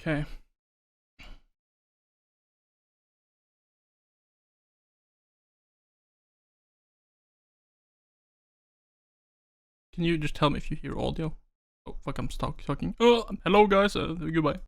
Okay. Can you just tell me if you hear audio? Oh fuck, I'm stuck talking. Oh, hello guys, goodbye.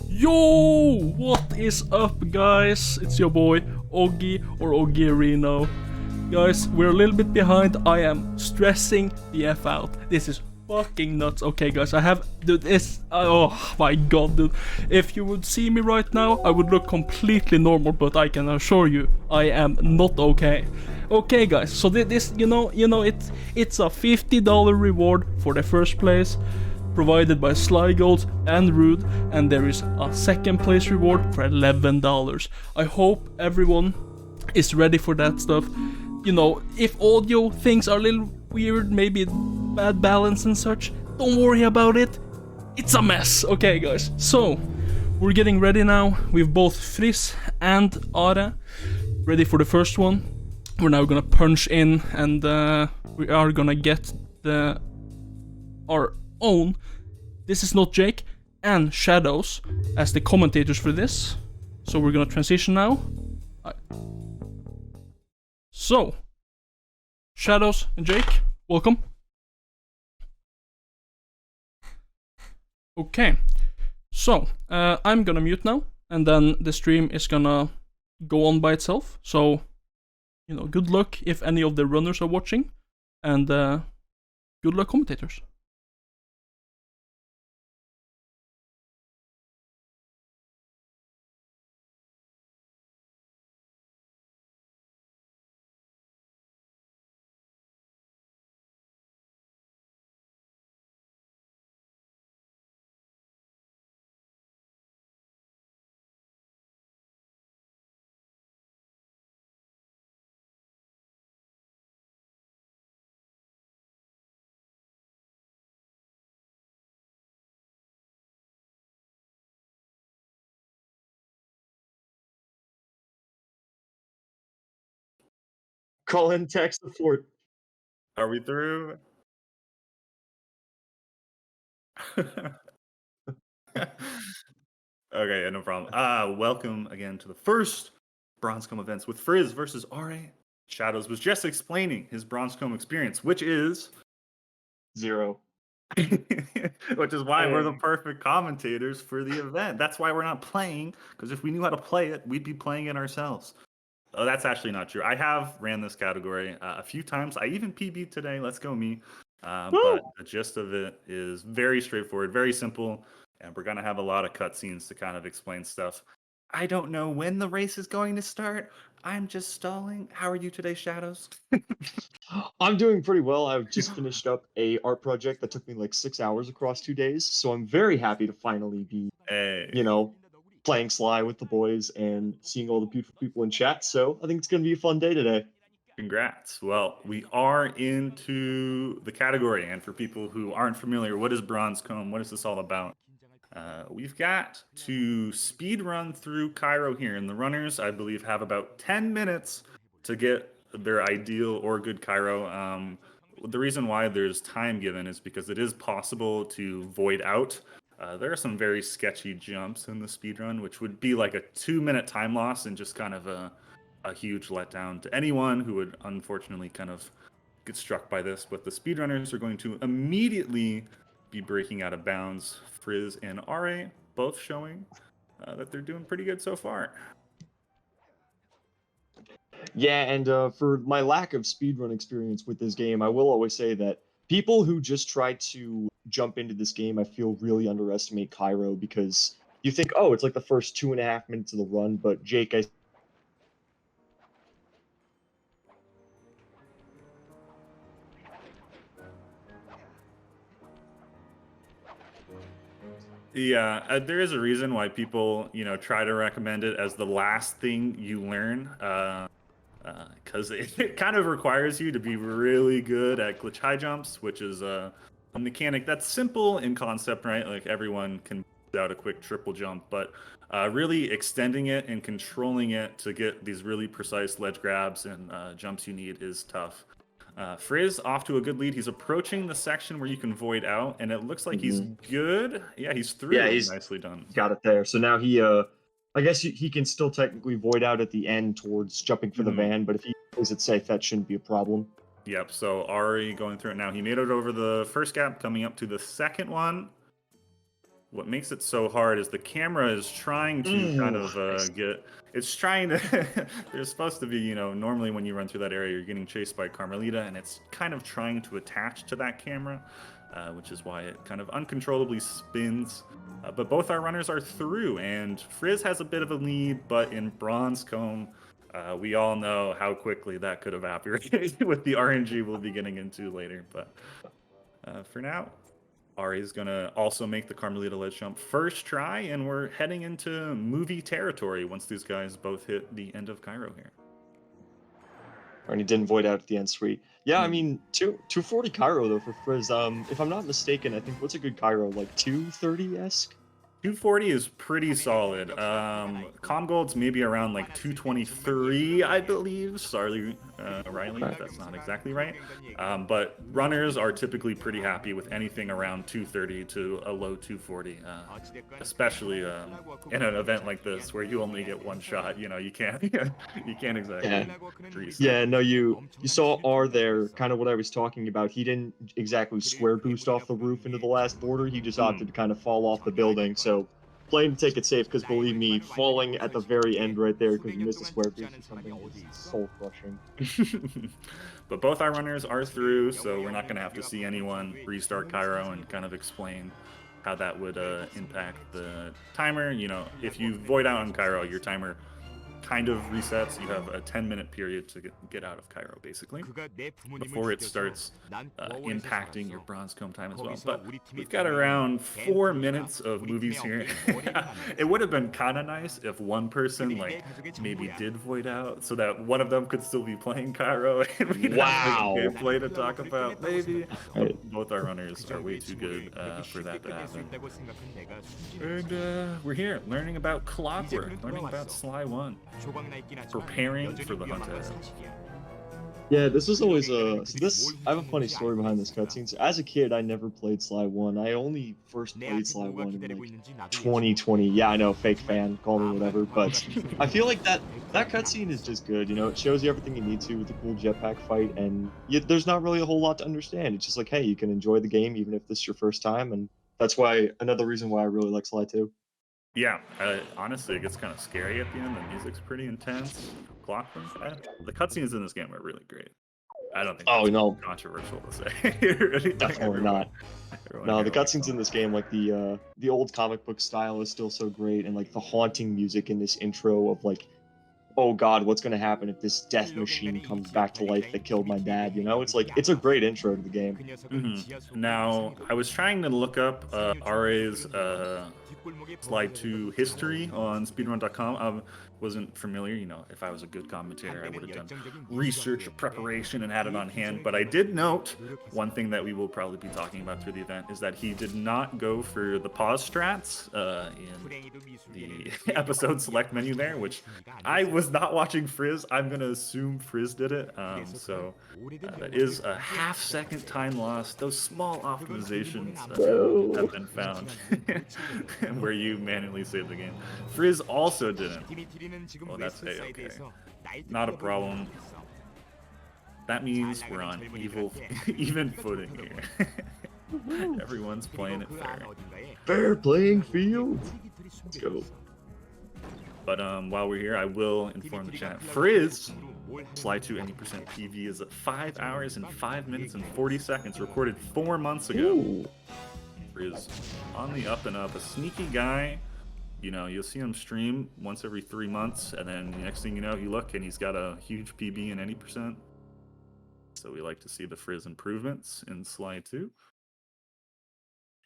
Yo, what is up guys? It's your boy Oggy or Oggerino. Guys, we're a little bit behind. I am stressing the F out. This is fucking nuts. Okay guys, I have this. Oh my god, dude. If you would see me right now, I would look completely normal, but I can assure you, I am not okay. Okay guys, so this, you know, it's a $50 reward for the first place, provided by SlyGolds and Rude, and there is a second place reward for $11. I hope everyone is ready for that stuff. You know, if audio things are a little weird, maybe bad balance and such, don't worry about it. It's a mess. Okay guys, so we're getting ready now. We've both Frizz and TheARE ready for the first one. We're now gonna punch in, and we are gonna get our own This Is Not Jake and Shadows as the commentators for this. So we're gonna transition now. So, Shadows and Jake, welcome. Okay, so I'm gonna mute now, and then the stream is gonna go on by itself. So, good luck if any of the runners are watching, and good luck, commentators. Call in tech support. Are we through? Okay, no problem. Welcome again to the first BronzeComb events with Frizz versus RA. Shadows was just explaining his BronzeComb experience, which is 0. which is why we're the perfect commentators for the event. That's why we're not playing, because if we knew how to play it, we'd be playing it ourselves. Oh, that's actually not true. I have ran this category a few times. I even PB'd today. Let's go me. But the gist of it is very straightforward, very simple, and we're going to have a lot of cutscenes to kind of explain stuff. I don't know when the race is going to start. I'm just stalling. How are you today, Shadows? I'm doing pretty well. I've just finished up a art project that took me like 6 hours across 2 days, so I'm very happy to finally be, Hey. playing Sly with the boys and seeing all the beautiful people in chat. So I think it's going to be a fun day today. Congrats. Well, we are into the category, and for people who aren't familiar, what is BronzeComb? What is this all about? We've got to speed run through Cairo here, and the runners, I believe, have about 10 minutes to get their ideal or good Cairo. The reason why there's time given is because it is possible to void out. There are some very sketchy jumps in the speed run, which would be like a 2-minute time loss and just kind of a huge letdown to anyone who would unfortunately kind of get struck by this. But the speedrunners are going to immediately be breaking out of bounds. Frizz and RA both showing that they're doing pretty good so far. Yeah, and for my lack of speedrun experience with this game, I will always say that people who just try to jump into this game, I feel really underestimate Cairo, because you think, oh, it's like the first 2.5 minutes of the run, but Jake, Yeah, there is a reason why people, try to recommend it as the last thing you learn, because it kind of requires you to be really good at glitch high jumps, which is a mechanic that's simple in concept, right? Like everyone can put out a quick triple jump, but really extending it and controlling it to get these really precise ledge grabs and jumps you need is tough. Frizz off to a good lead. He's approaching the section where you can void out, and it looks like he's good. Yeah, he's through. Yeah, he's nicely done. Got it there. So now he, I guess he can still technically void out at the end towards jumping for the van, but if he plays it safe, that shouldn't be a problem. Yep, so Ari going through it now. He made it over the first gap, coming up to the second one. What makes it so hard is the camera is trying to kind of it's trying to, there's supposed to be, normally when you run through that area, you're getting chased by Carmelita, and it's kind of trying to attach to that camera, which is why it kind of uncontrollably spins. But both our runners are through, and Frizz has a bit of a lead, but in BronzeComb, we all know how quickly that could evaporate with the RNG we'll be getting into later. But for now, Ari is going to also make the Carmelita ledge jump first try, and we're heading into movie territory once these guys both hit the end of Cairo here. And he didn't void out at the end, sweet. Yeah, I mean, 240 Cairo, though, for Frizz. If I'm not mistaken, I think, what's a good Cairo? Like 230-esque? 240 is pretty solid. ComGold's maybe around like 223, I believe. Sorry, Riley. That's not exactly right. But runners are typically pretty happy with anything around 230 to a low 240, especially in an event like this where you only get one shot. You know, you can't exactly. Yeah, no, you saw R there, kind of what I was talking about. He didn't exactly square boost off the roof into the last border. He just opted to kind of fall off the building. So playing to take it safe, because believe me, falling at the very end right there because you missed a square boost or something is soul crushing. But both our runners are through, so we're not going to have to see anyone restart Cairo and kind of explain how that would impact the timer. You know, if you void out on Cairo, your timer kind of resets. You have a 10-minute period to get out of Cairo, basically, before it starts impacting your bronze comb time as well. But we've got around 4 minutes of movies here. It would have been kind of nice if one person like maybe did void out, so that one of them could still be playing Cairo and we'd have gameplay to talk about, maybe. But both our runners are way too good for that to happen. And we're here learning about Clockwork, learning about Sly 1. Preparing for the hunt ahead. Yeah, this was always I have a funny story behind this cutscene. So as a kid, I never played Sly 1. I only first played Sly 1 in like 2020. Yeah, I know, fake fan, call me whatever. But I feel like that cutscene is just good. You know, it shows you everything you need to with the cool jetpack fight, and there's not really a whole lot to understand. It's just like, hey, you can enjoy the game even if this is your first time, and that's why another reason why I really like Sly 2. Yeah, honestly, it gets kind of scary at the end. The music's pretty intense. Clockwork. The cutscenes in this game are really great. I don't think that's controversial to say. Really, definitely not. No, the cutscenes in this game, like the old comic book style, is still so great, and like the haunting music in this intro of like, oh God, what's gonna happen if this death machine comes back to life that killed my dad? You know, it's like it's a great intro to the game. Now, I was trying to look up RA's Sly 2 history on speedrun.com. I wasn't familiar. You know, if I was a good commentator, I would have done research or preparation and had it on hand. But I did note one thing that we will probably be talking about through the event is that he did not go for the pause strats in the episode select menu there, which I was not watching Frizz. I'm going to assume Frizz did it. So that is a half-second time loss. Those small optimizations have been found where you manually save the game. Frizz also didn't. Well, that's okay. Not a problem. That means we're on even footing here. Everyone's playing it fair. Fair playing field. Let's go. But while we're here, I will inform the chat. Frizz Sly 2 any % PV is at 5 hours and 5 minutes and 40 seconds, recorded 4 months ago. Ooh. Frizz on the up and up, a sneaky guy. You know, you'll see him stream once every 3 months, and then the next thing you know, you look and he's got a huge PB in any %. So we like to see the Frizz improvements in Sly 2.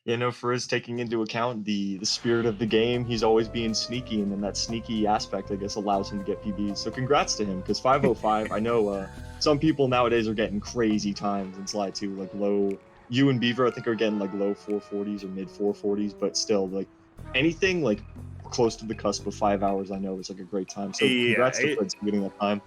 Yeah, no, Frizz taking into account the spirit of the game, he's always being sneaky, and then that sneaky aspect, I guess, allows him to get PBs. So congrats to him, because 505, I know some people nowadays are getting crazy times in Sly 2, like low. You and Beaver, I think, are getting like low 440s or mid 440s, but still, like anything like close to the cusp of 5 hours, I know is like a great time. So congrats to Frizz for getting that time.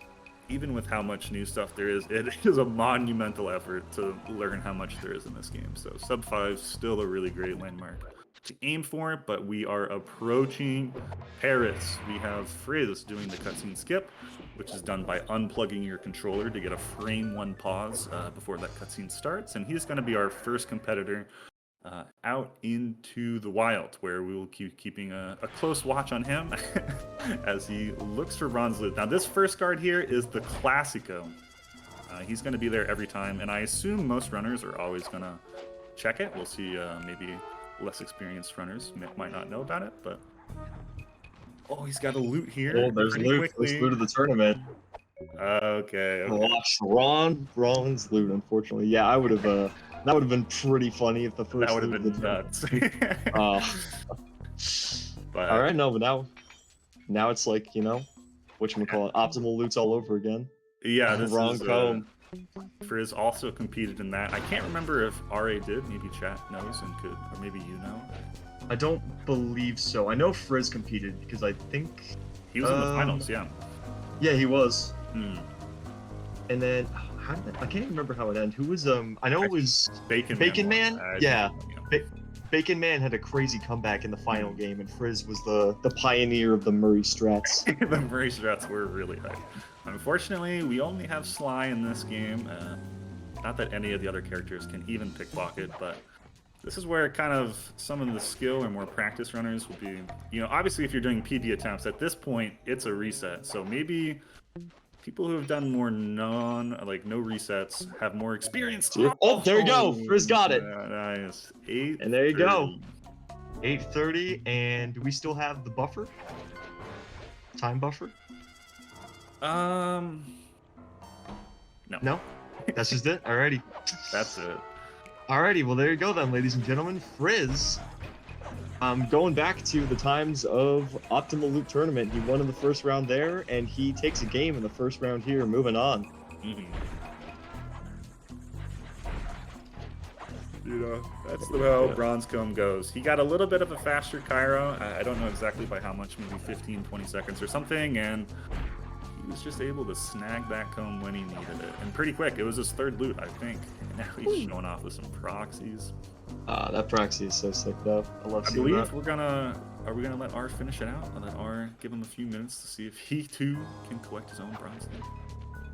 Even with how much new stuff there is, it is a monumental effort to learn how much there is in this game. So sub 5 still a really great landmark to aim for, but we are approaching Paris. We have Frizz doing the cutscene skip, which is done by unplugging your controller to get a frame 1 pause before that cutscene starts. And he's going to be our first competitor out into the wild, where we will keep keeping a close watch on him as he looks for bronze loot. Now, this first guard here is the Classico. He's going to be there every time, and I assume most runners are always going to check it. We'll see, maybe less experienced runners might not know about it, but... Oh, he's got a loot here. Oh, there's loot. There's loot of the tournament. Okay. Watch Ron's loot, unfortunately. Yeah, I would have... that would have been pretty funny if the first. That would have been nuts. But all right, no, but now it's like, you know, whatchamacallit, optimal loots all over again. Yeah, this wrong comb. Frizz also competed in that. I can't remember if RA did. Maybe chat knows and could, or maybe you know. I don't believe so. I know Frizz competed because I think he was in the finals. Yeah. Yeah, he was. And then how did I can't even remember how it ended. Who was I know it was Bacon Man. won. Yeah. Bacon Man had a crazy comeback in the final game, and Frizz was the pioneer of the Murray strats. The Murray strats were really high. Unfortunately, we only have Sly in this game. Not that any of the other characters can even pickpocket, but this is where kind of some of the skill or more practice runners would be. You know, obviously if you're doing PB attempts, at this point, it's a reset. So maybe people who have done more no resets have more experience. Oh, there you go. Frizz got it. Nice. 8. And there you go. 8:30, and do we still have the buffer? Time buffer? No. No? That's just it? Alrighty. That's it. Alrighty, well there you go then, ladies and gentlemen. Frizz, going back to the times of Optimal Loot Tournament, he won in the first round there, and he takes a game in the first round here, moving on. Mm-hmm. You know, that's how Bronzecomb goes. He got a little bit of a faster Cairo. I don't know exactly by how much, maybe 15, 20 seconds or something, and he was just able to snag that comb when he needed it. And pretty quick. It was his third loot, I think. And now he's showing off with some proxies. That proxy is so sick, though. I love seeing that. Are we gonna let R finish it out? And let R give him a few minutes to see if he, too, can collect his own bronze loot?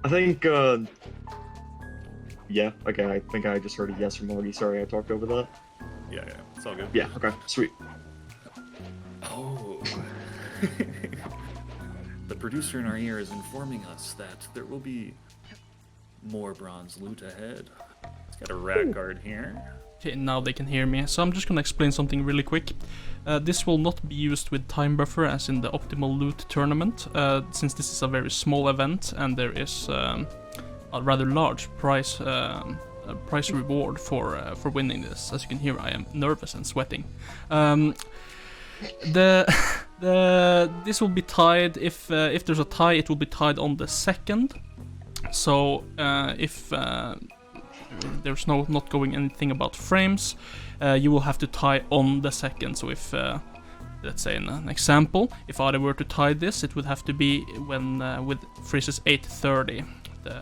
I think, yeah, okay, I think I just heard a yes from Augie. Sorry, I talked over that. Yeah, it's all good. Yeah, okay, sweet. Oh. The producer in our ear is informing us that there will be more bronze loot ahead. He's got a rat guard here. Okay, now they can hear me. So I'm just gonna explain something really quick. This will not be used with time buffer as in the Optimal Loot Tournament, since this is a very small event and there is a rather large prize reward for winning this. As you can hear, I am nervous and sweating. This will be tied if there's a tie, it will be tied on the second. So if there's not going anything about frames, you will have to tie on the second. So if let's say an example, if I were to tie this, it would have to be when with Frizz's 8:30.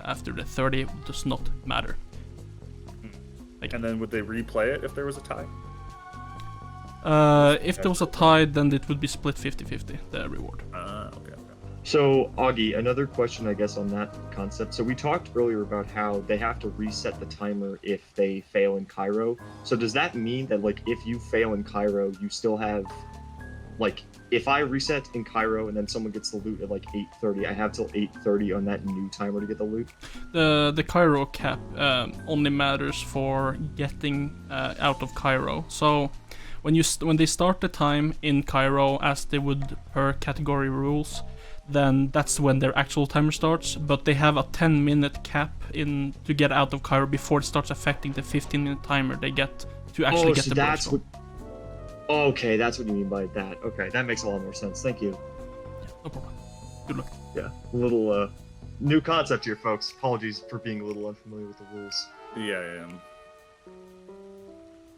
After the 30 does not matter. And then would they replay it if there was a tie? If there was a tie, then it would be split 50-50, the reward. Okay. So, Augie, another question, I guess, on that concept. So we talked earlier about how they have to reset the timer if they fail in Cairo. So does that mean that, like, if you fail in Cairo, you still have, like, if I reset in Cairo and then someone gets the loot at, like, 8:30, I have till 8:30 on that new timer to get the loot? The Cairo cap only matters for getting out of Cairo. So when they start the time in Cairo, as they would per category rules, then that's when their actual timer starts. But they have a 10-minute cap in to get out of Cairo before it starts affecting the 15-minute timer they get to actually get so the that's what. Okay, that's what you mean by that. Okay, that makes a lot more sense. Thank you. Yeah, no problem. Good luck. Yeah, a little new concept here, folks. Apologies for being a little unfamiliar with the rules. Yeah, I am.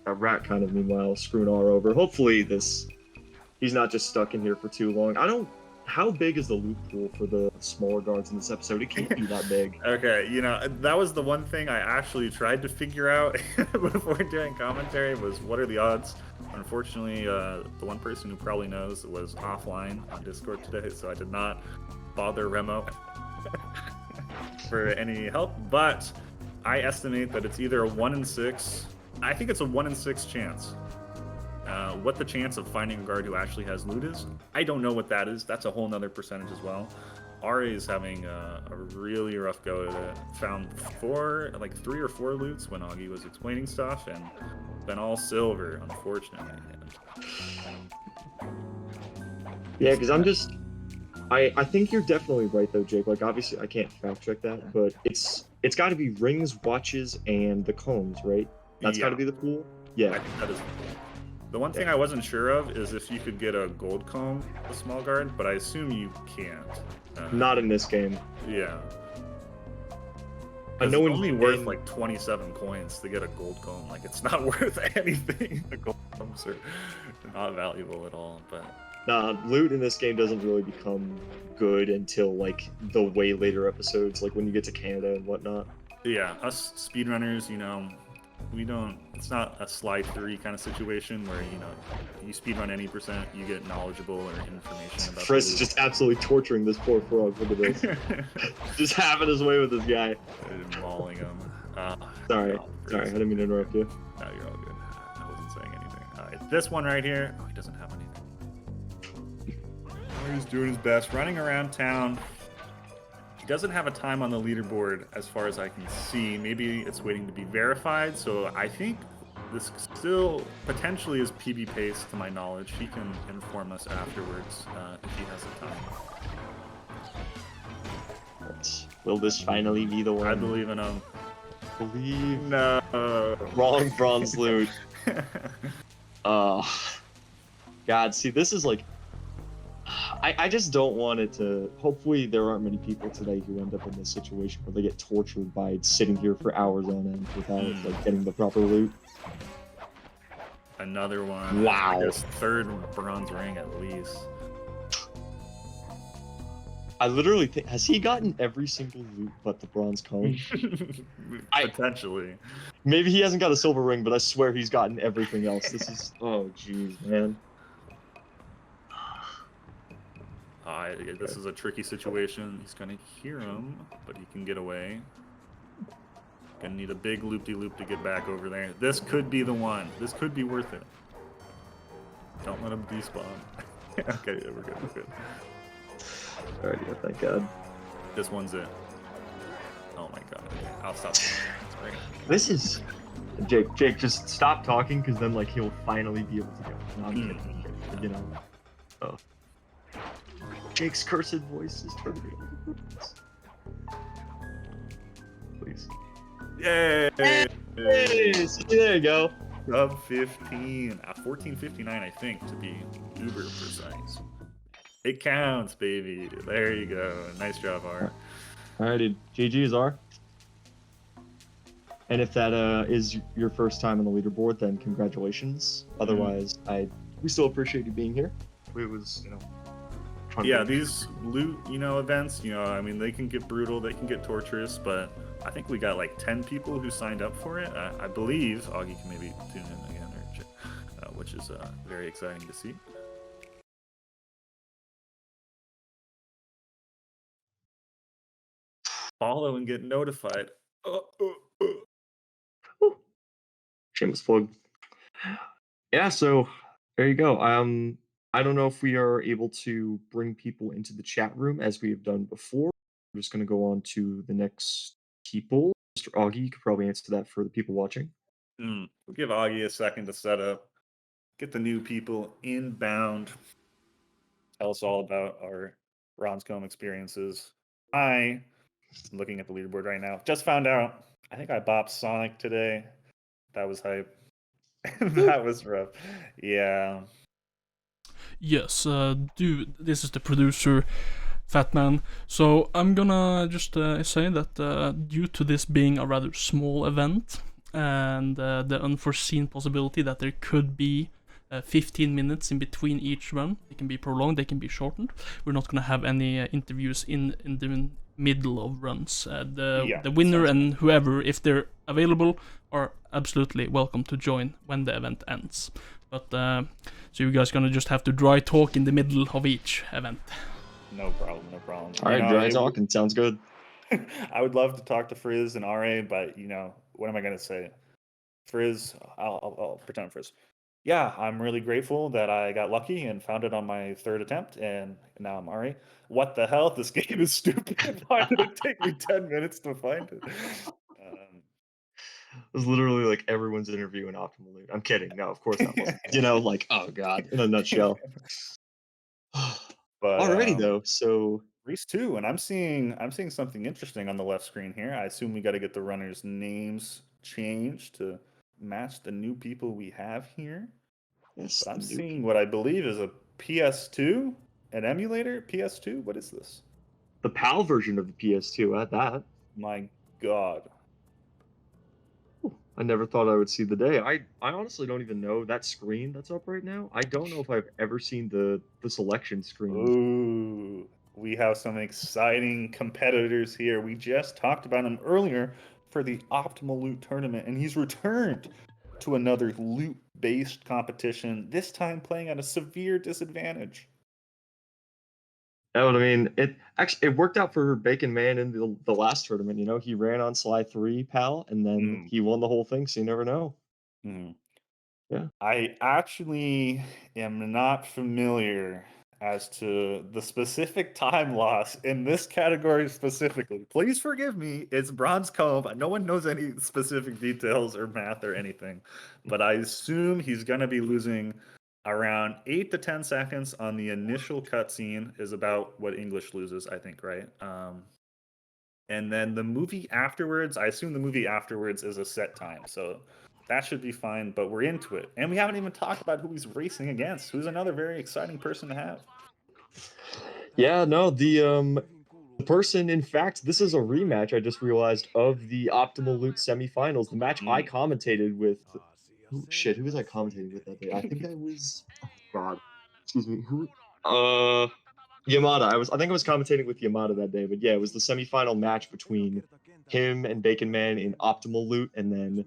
That rat kind of, meanwhile, screwing R over. Hopefully he's not just stuck in here for too long. How big is the loot pool for the smaller guards in this episode? It can't be that big. Okay, you know, that was the one thing I actually tried to figure out before doing commentary was what are the odds. Unfortunately, the one person who probably knows was offline on Discord today, so I did not bother Remo for any help, but I estimate that it's either a 1 in 6. I think it's a 1 in 6 chance. What the chance of finding a guard who actually has loot is, I don't know what that is. That's a whole nother percentage as well. Ari is having a really rough go at it. Found 3 or 4 loots when Augie was explaining stuff, and been all silver, unfortunately. Yeah, because I think you're definitely right though, Jake. Like, obviously I can't fact check that, but it's got to be rings, watches, and the combs, right? That's got to be the pool. Yeah. I think that is the pool. The one thing I wasn't sure of is if you could get a gold comb, a small guard, but I assume you can't. Not in this game. Yeah. I know it's only worth like 27 coins to get a gold comb. Like, it's not worth anything. The gold combs are not valuable at all. But Nah, loot in this game doesn't really become good until like the way later episodes, like when you get to Canada and whatnot. Yeah, us speedrunners, we don't. It's not a slide 3 kind of situation where you speedrun any percent, you get knowledgeable or information about. Frizz is just absolutely torturing this poor frog. Look at this, just having his way with this guy. Mauling him. Sorry, I didn't mean to interrupt you. No, you're all good. I wasn't saying anything. All right, this one right here. Oh, he doesn't have anything. Oh, he's doing his best, running around town. He doesn't have a time on the leaderboard as far as I can see. Maybe it's waiting to be verified. So I think this still potentially is PB pace to my knowledge. He can inform us afterwards if he has the time. Will this finally be the one? I believe in him. Believe. No. Wrong bronze loot. God, see, this is like. I just don't want it to. Hopefully, there aren't many people today who end up in this situation where they get tortured by sitting here for hours on end without like getting the proper loot. Another one. Wow. I guess third bronze ring at least. I literally think, has he gotten every single loot but the bronze cone? Potentially. Maybe he hasn't got a silver ring, but I swear he's gotten everything else. This is, oh jeez, man. This is a tricky situation. He's gonna hear him, but he can get away. Gonna need a big loop-de-loop to get back over there. This could be the one. This could be worth it. Don't let him despawn. Okay, yeah, we're good. Alright, yeah, thank God. This one's it. Oh my God. Okay, I'll stop. This is... Jake, just stop talking, because then, like, he'll finally be able to go. No, I'm kidding. You know. Oh. Jake's cursed voice is turning. Please. Yay! Hey, see, there you go. Sub 15. 1459, I think, to be uber precise. It counts, baby. There you go. Nice job, R. Alrighty, GG's, R. And if that is your first time on the leaderboard, then congratulations. Otherwise, we still appreciate you being here. It was, Yeah, these loot, events, I mean, they can get brutal, they can get torturous, but I think we got like 10 people who signed up for it. I believe Augie can maybe tune in again, which is very exciting to see. Follow and get notified. Shameless plug. Yeah, so there you go. I don't know if we are able to bring people into the chat room as we have done before. I'm just going to go on to the next people. Mr. Augie, you could probably answer that for the people watching. We'll give Augie a second to set up. Get the new people inbound. Tell us all about our Ronscombe experiences. I'm looking at the leaderboard right now. Just found out. I think I bopped Sonic today. That was hype. That was rough. Yeah. Yes, dude, this is the producer, Fatman. So I'm gonna just say that due to this being a rather small event and the unforeseen possibility that there could be 15 minutes in between each run, they can be prolonged, they can be shortened. We're not gonna have any interviews in the middle of runs. The winner and whoever, if they're available, are absolutely welcome to join when the event ends. But so you guys gonna just have to dry talk in the middle of each event. No problem. All right, dry talking sounds good. I would love to talk to Frizz and RA, but what am I gonna say? Frizz, I'll pretend Frizz. Yeah, I'm really grateful that I got lucky and found it on my third attempt, and now I'm RA. What the hell? This game is stupid. Why did it take me 10 minutes to find it? It was literally like everyone's interview in Optimal Loot. I'm kidding. No, of course not. Like, oh God, in a nutshell. But already though, so Race 2, and I'm seeing something interesting on the left screen here. I assume we got to get the runners' names changed to match the new people we have here. Yes, but I'm seeing what I believe is a PS2, an emulator PS2. What is this? The PAL version of the PS2 at that. My God. Ooh, I never thought I would see the day. I honestly don't even know that screen that's up right now. I don't know if I've ever seen the selection screen. Ooh, we have some exciting competitors here. We just talked about him earlier for the Optimal Loot tournament, and he's returned to another loot-based competition, this time playing at a severe disadvantage. Oh, I mean, it worked out for Bacon Man in the last tournament. You know, he ran on Sly 3, pal, and then he won the whole thing. So you never know. Mm. Yeah. I actually am not familiar as to the specific time loss in this category specifically. Please forgive me. It's Bronze Comb. No one knows any specific details or math or anything, but I assume he's going to be losing around 8 to 10 seconds on the initial cutscene is about what English loses, I think, right? And then the movie afterwards, I assume the movie afterwards is a set time. So that should be fine, but we're into it. And we haven't even talked about who he's racing against, who's another very exciting person to have. Yeah, no, the person, in fact, this is a rematch, I just realized, of the Optimal Loot semifinals. The match I commentated with. Who was I commentating with that day? I think I was, oh God, excuse me, Yamada. I think I was commentating with Yamada that day, but yeah, it was the semifinal match between him and Bacon Man in Optimal Loot, and then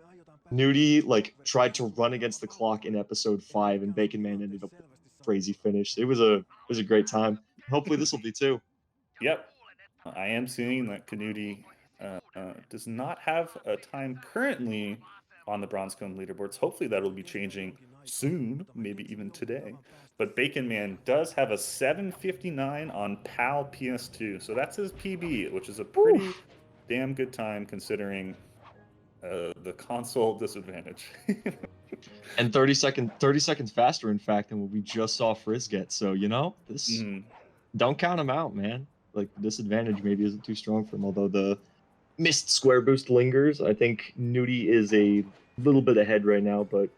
Knuutti like tried to run against the clock in episode 5, and Bacon Man ended up with a crazy finish. It was a great time. Hopefully this will be too. Yep. I am seeing that Knuutti does not have a time currently on the Bronze Comb leaderboards. Hopefully that will be changing soon, maybe even today. But Bacon Man does have a 7:59 on PAL PS2. So that's his PB, which is a pretty damn good time considering the console disadvantage. And 30 seconds faster, in fact, than what we just saw Frizz get. So, you know, this don't count him out, man. Like, the disadvantage maybe isn't too strong for him, although the missed square boost lingers. I think Knuutti is a little bit ahead right now, but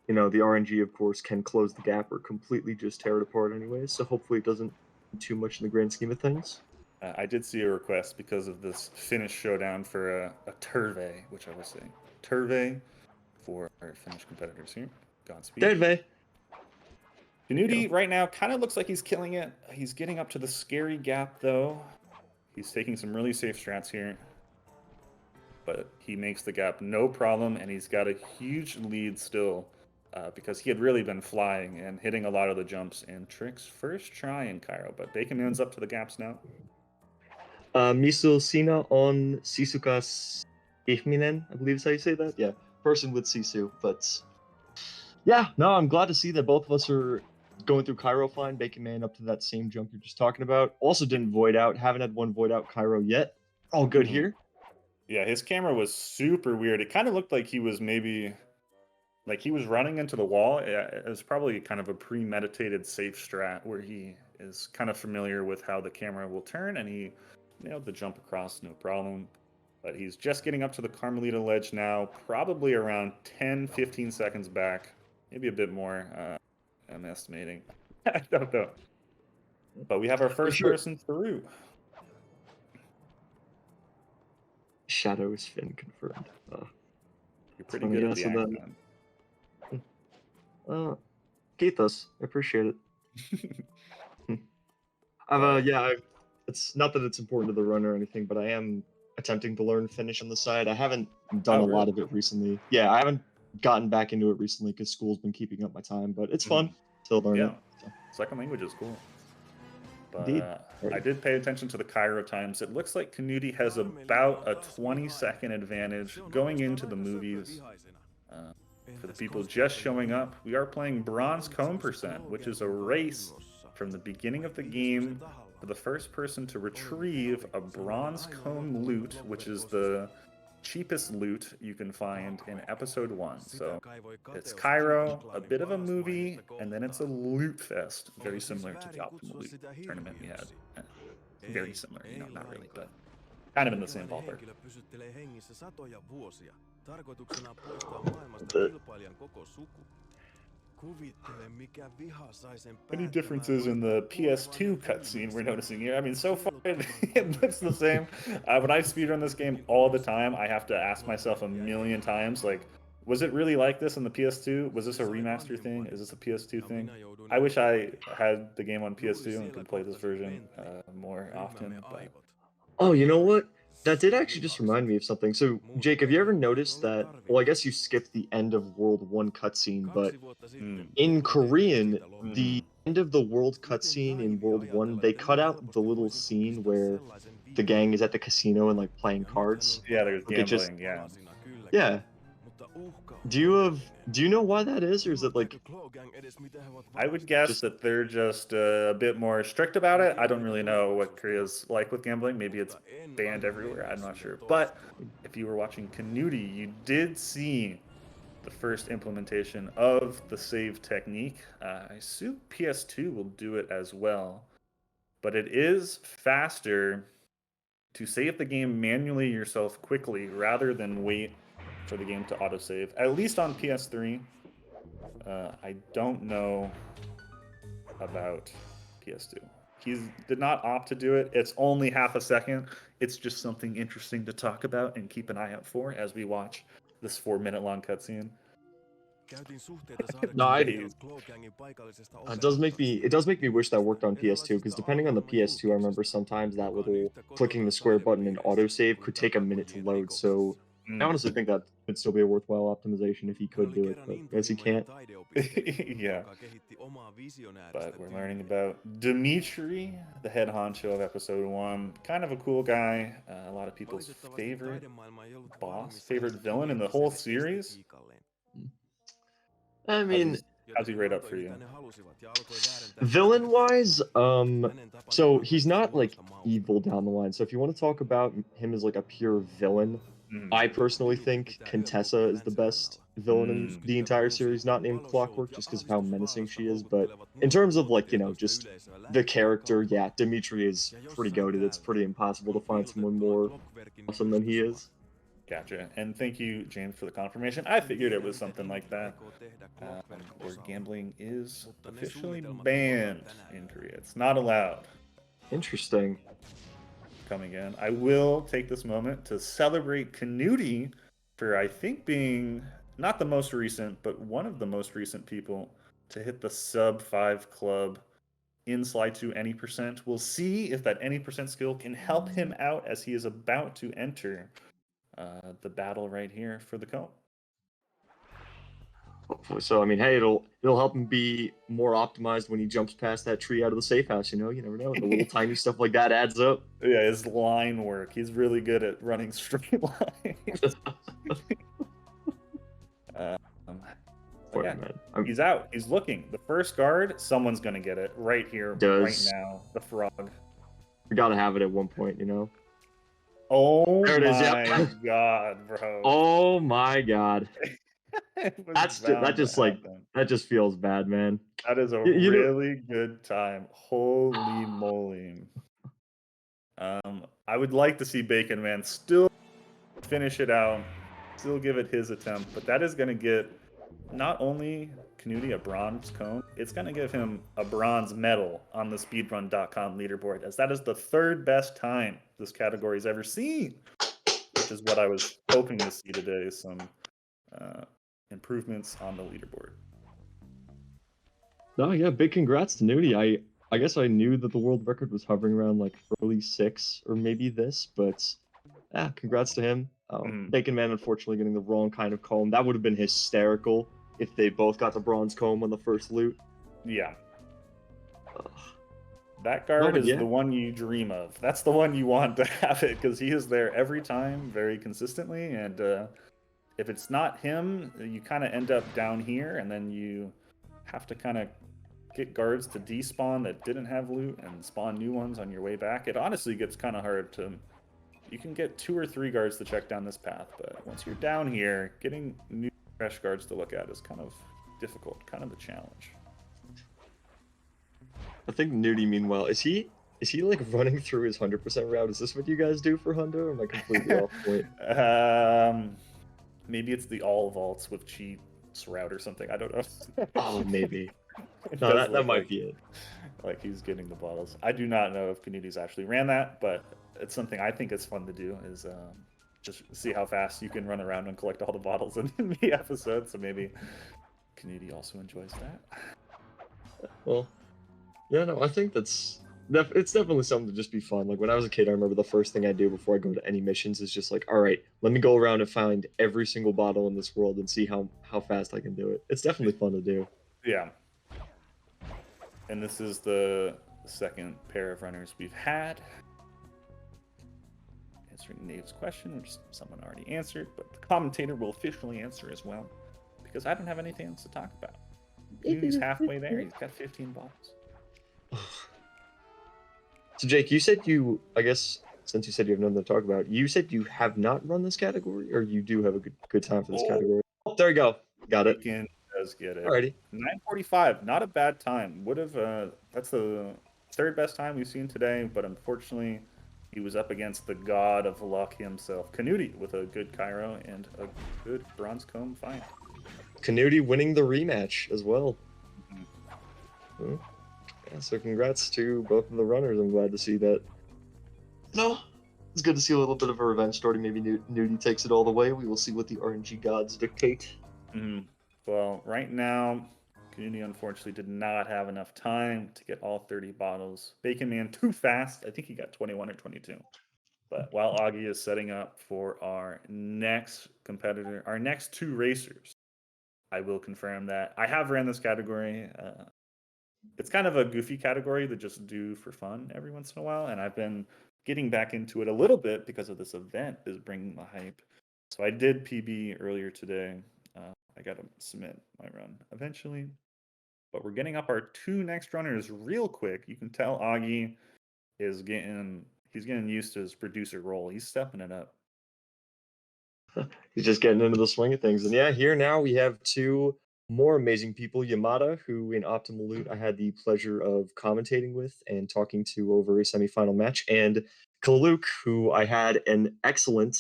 you know, the RNG, of course, can close the gap or completely just tear it apart anyways. So hopefully it doesn't do too much in the grand scheme of things. I did see a request because of this Finnish showdown for a Terve, which I will say. Terve for our Finnish competitors here. Godspeed. Terve. Knuutti right now kind of looks like he's killing it. He's getting up to the scary gap, though. He's taking some really safe strats here. But he makes the gap no problem, and he's got a huge lead still because he had really been flying and hitting a lot of the jumps and tricks first try in Cairo. But Bacon Man's up to the gaps now. Miso Sina on Sisukas Ihminen, I believe is how you say that. Yeah, person with Sisu. But yeah, no, I'm glad to see that both of us are going through Cairo fine. Bacon Man up to that same jump you're just talking about. Also didn't void out. Haven't had one void out Cairo yet. All good here. Yeah, his camera was super weird. It kind of looked like he was maybe like he was running into the wall. It was probably kind of a premeditated safe strat where he is kind of familiar with how the camera will turn, and he nailed the jump across no problem. But he's just getting up to the Carmelita ledge now, probably around 10-15 seconds back, maybe a bit more. I'm estimating. I don't know. But we have our first person through. Shadow is Finn confirmed. You're pretty good at the accent. Keithos, I appreciate it. It's not that it's important to the run or anything, but I am attempting to learn Finnish on the side. I haven't done a lot of it recently. Yeah, I haven't gotten back into it recently because school's been keeping up my time, but it's fun to learn it. So. Second language is cool. But Indeed. I did pay attention to the Cairo times. It looks like Knuutti has about a 20-second advantage going into the movies. For the people just showing up, we are playing Bronze Comb %, which is a race from the beginning of the game for the first person to retrieve a Bronze Comb loot, which is the cheapest loot you can find in episode 1. So it's Cairo, a bit of a movie, and then it's a loot fest, very similar to the Optimal Loot tournament we had. Very similar, you know, not really, but kind of in the same ballpark. Any differences in the PS2 cutscene we're noticing here? I mean, so far it looks the same. When I speedrun this game all the time, I have to ask myself a million times, like, was it really like this on the PS2? Was this a remaster thing? Is this a PS2 thing? I wish I had the game on PS2 and could play this version more often. But... Oh, you know what? That did actually just remind me of something. So, Jake, have you ever noticed that? Well, I guess you skipped the end of World 1 cutscene, but in Korean, the end of the world cutscene in World 1, they cut out the little scene where the gang is at the casino and like playing cards. Yeah, there's Like, gambling, yeah. Yeah. Do you know why that is, or is it like? I would guess that they're just a bit more strict about it. I don't really know what Korea's like with gambling. Maybe it's banned everywhere. I'm not sure. But if you were watching Knuutti, you did see the first implementation of the save technique. I assume PS2 will do it as well, but it is faster to save the game manually yourself quickly rather than wait for the game to autosave, at least on PS3. I don't know about PS2. He did not opt to do it. It's only half a second. It's just something interesting to talk about and keep an eye out for as we watch this 4-minute long cutscene. No, it does make me wish that worked on PS2, because depending on the PS2, I remember sometimes that little clicking the square button and autosave could take a minute to load. So I honestly think that would still be a worthwhile optimization if he could do it, but I guess he can't. Yeah. But we're learning about Dimitri, the head honcho of episode 1. Kind of a cool guy. A lot of people's favorite villain in the whole series. I mean, how's he rate up for you? Villain-wise, so he's not like evil down the line. So if you want to talk about him as like a pure villain, I personally think Contessa is the best villain in the entire series, not named Clockwork, just because of how menacing she is. But in terms of like, you know, just the character, yeah, Dimitri is pretty goated. It's pretty impossible to find someone more awesome than he is. Gotcha. And thank you, James, for the confirmation. I figured it was something like that. Where gambling is officially banned in Korea. It's not allowed. Interesting. Coming in. I will take this moment to celebrate Knuutti for, I think, being not the most recent, but one of the most recent people to hit the sub 5 club in Sly 2 any percent. We'll see if that any percent skill can help him out as he is about to enter the battle right here for the comb. So I mean, hey, it'll help him be more optimized when he jumps past that tree out of the safe house. You know, you never know. The little tiny stuff like that adds up. Yeah, his line work. He's really good at running straight lines. Yeah, he's out. He's looking. The first guard, someone's gonna get it right here, right now. The frog. We gotta have it at one point, you know. Oh my god, bro. Oh my god. That just feels bad, man. That is a really good time. Holy moly. I would like to see Baconman still finish it out, still give it his attempt, but that is going to get not only Knuutti a bronze comb, it's going to give him a bronze medal on the speedrun.com leaderboard, as that is the 3rd best time this category's ever seen, which is what I was hoping to see today, some improvements on the leaderboard. No, yeah, big congrats to Knuutti. I guess I knew that the world record was hovering around like early 6 or maybe this, but yeah, congrats to him. Baconman unfortunately getting the wrong kind of comb. That would have been hysterical if they both got the bronze comb on the first loot. Yeah. That guard is the one you dream of. That's the one you want to have it, because he is there every time, very consistently, and if it's not him, you kind of end up down here, and then you have to kind of get guards to despawn that didn't have loot and spawn new ones on your way back. It honestly gets kind of hard to... You can get 2 or 3 guards to check down this path, but once you're down here, getting new fresh guards to look at is kind of difficult, kind of a challenge. I think Knuutti, meanwhile, is he like running through his 100% route? Is this what you guys do for Hundo, or am I completely off point? Maybe it's the all vaults with cheat Ghost's route or something. I don't know. Oh, maybe. It No, does that look might like, be it. like he's getting the bottles. I do not know if Knuutti's actually ran that, but it's something I think is fun to do. Is just see how fast you can run around and collect all the bottles in the episode. So maybe Knuutti also enjoys that. Well, yeah, no, I think it's definitely something to just be fun. Like when I was a kid, I remember the first thing I do before I go to any missions is just like, all right, let me go around and find every single bottle in this world and see how fast I can do it. It's definitely fun to do. Yeah. And this is the second pair of runners we've had. Answering Nave's question, which someone already answered, but the commentator will officially answer as well, because I don't have anything else to talk about. Knuutti's halfway there. He's got 15 bottles. So Jake, you said I guess since you said you have nothing to talk about, you said you have not run this category, or you do have a good time for this category. Oh, there you go. Got it. Bacon does get it. Alrighty. 9:45, not a bad time. Would have that's the third best time we've seen today, but unfortunately he was up against the god of luck himself, Knuutti, with a good Cairo and a good bronze comb find. Knuutti winning the rematch as well. Yeah, so congrats to both of the runners. I'm glad to see that. No, it's good to see a little bit of a revenge story. Maybe Knuutti takes it all the way. We will see what the RNG gods dictate. Well, right now, Knuutti unfortunately did not have enough time to get all 30 bottles. Baconman too fast. I think he got 21 or 22. But while Augie is setting up for our next competitor, our next two racers, I will confirm that I have ran this category. It's kind of a goofy category to just do for fun every once in a while, and I've been getting back into it a little bit because of this event is bringing the hype. So I did PB earlier today. I got to submit my run eventually, but we're getting up our two next runners real quick. You can tell Augie is he's getting used to his producer role. He's stepping it up. He's just getting into the swing of things. And yeah, here now we have two more amazing people. Yamada, who in Optimal Loot I had the pleasure of commentating with and talking to over a semifinal match, and Kelluke, who I had an excellent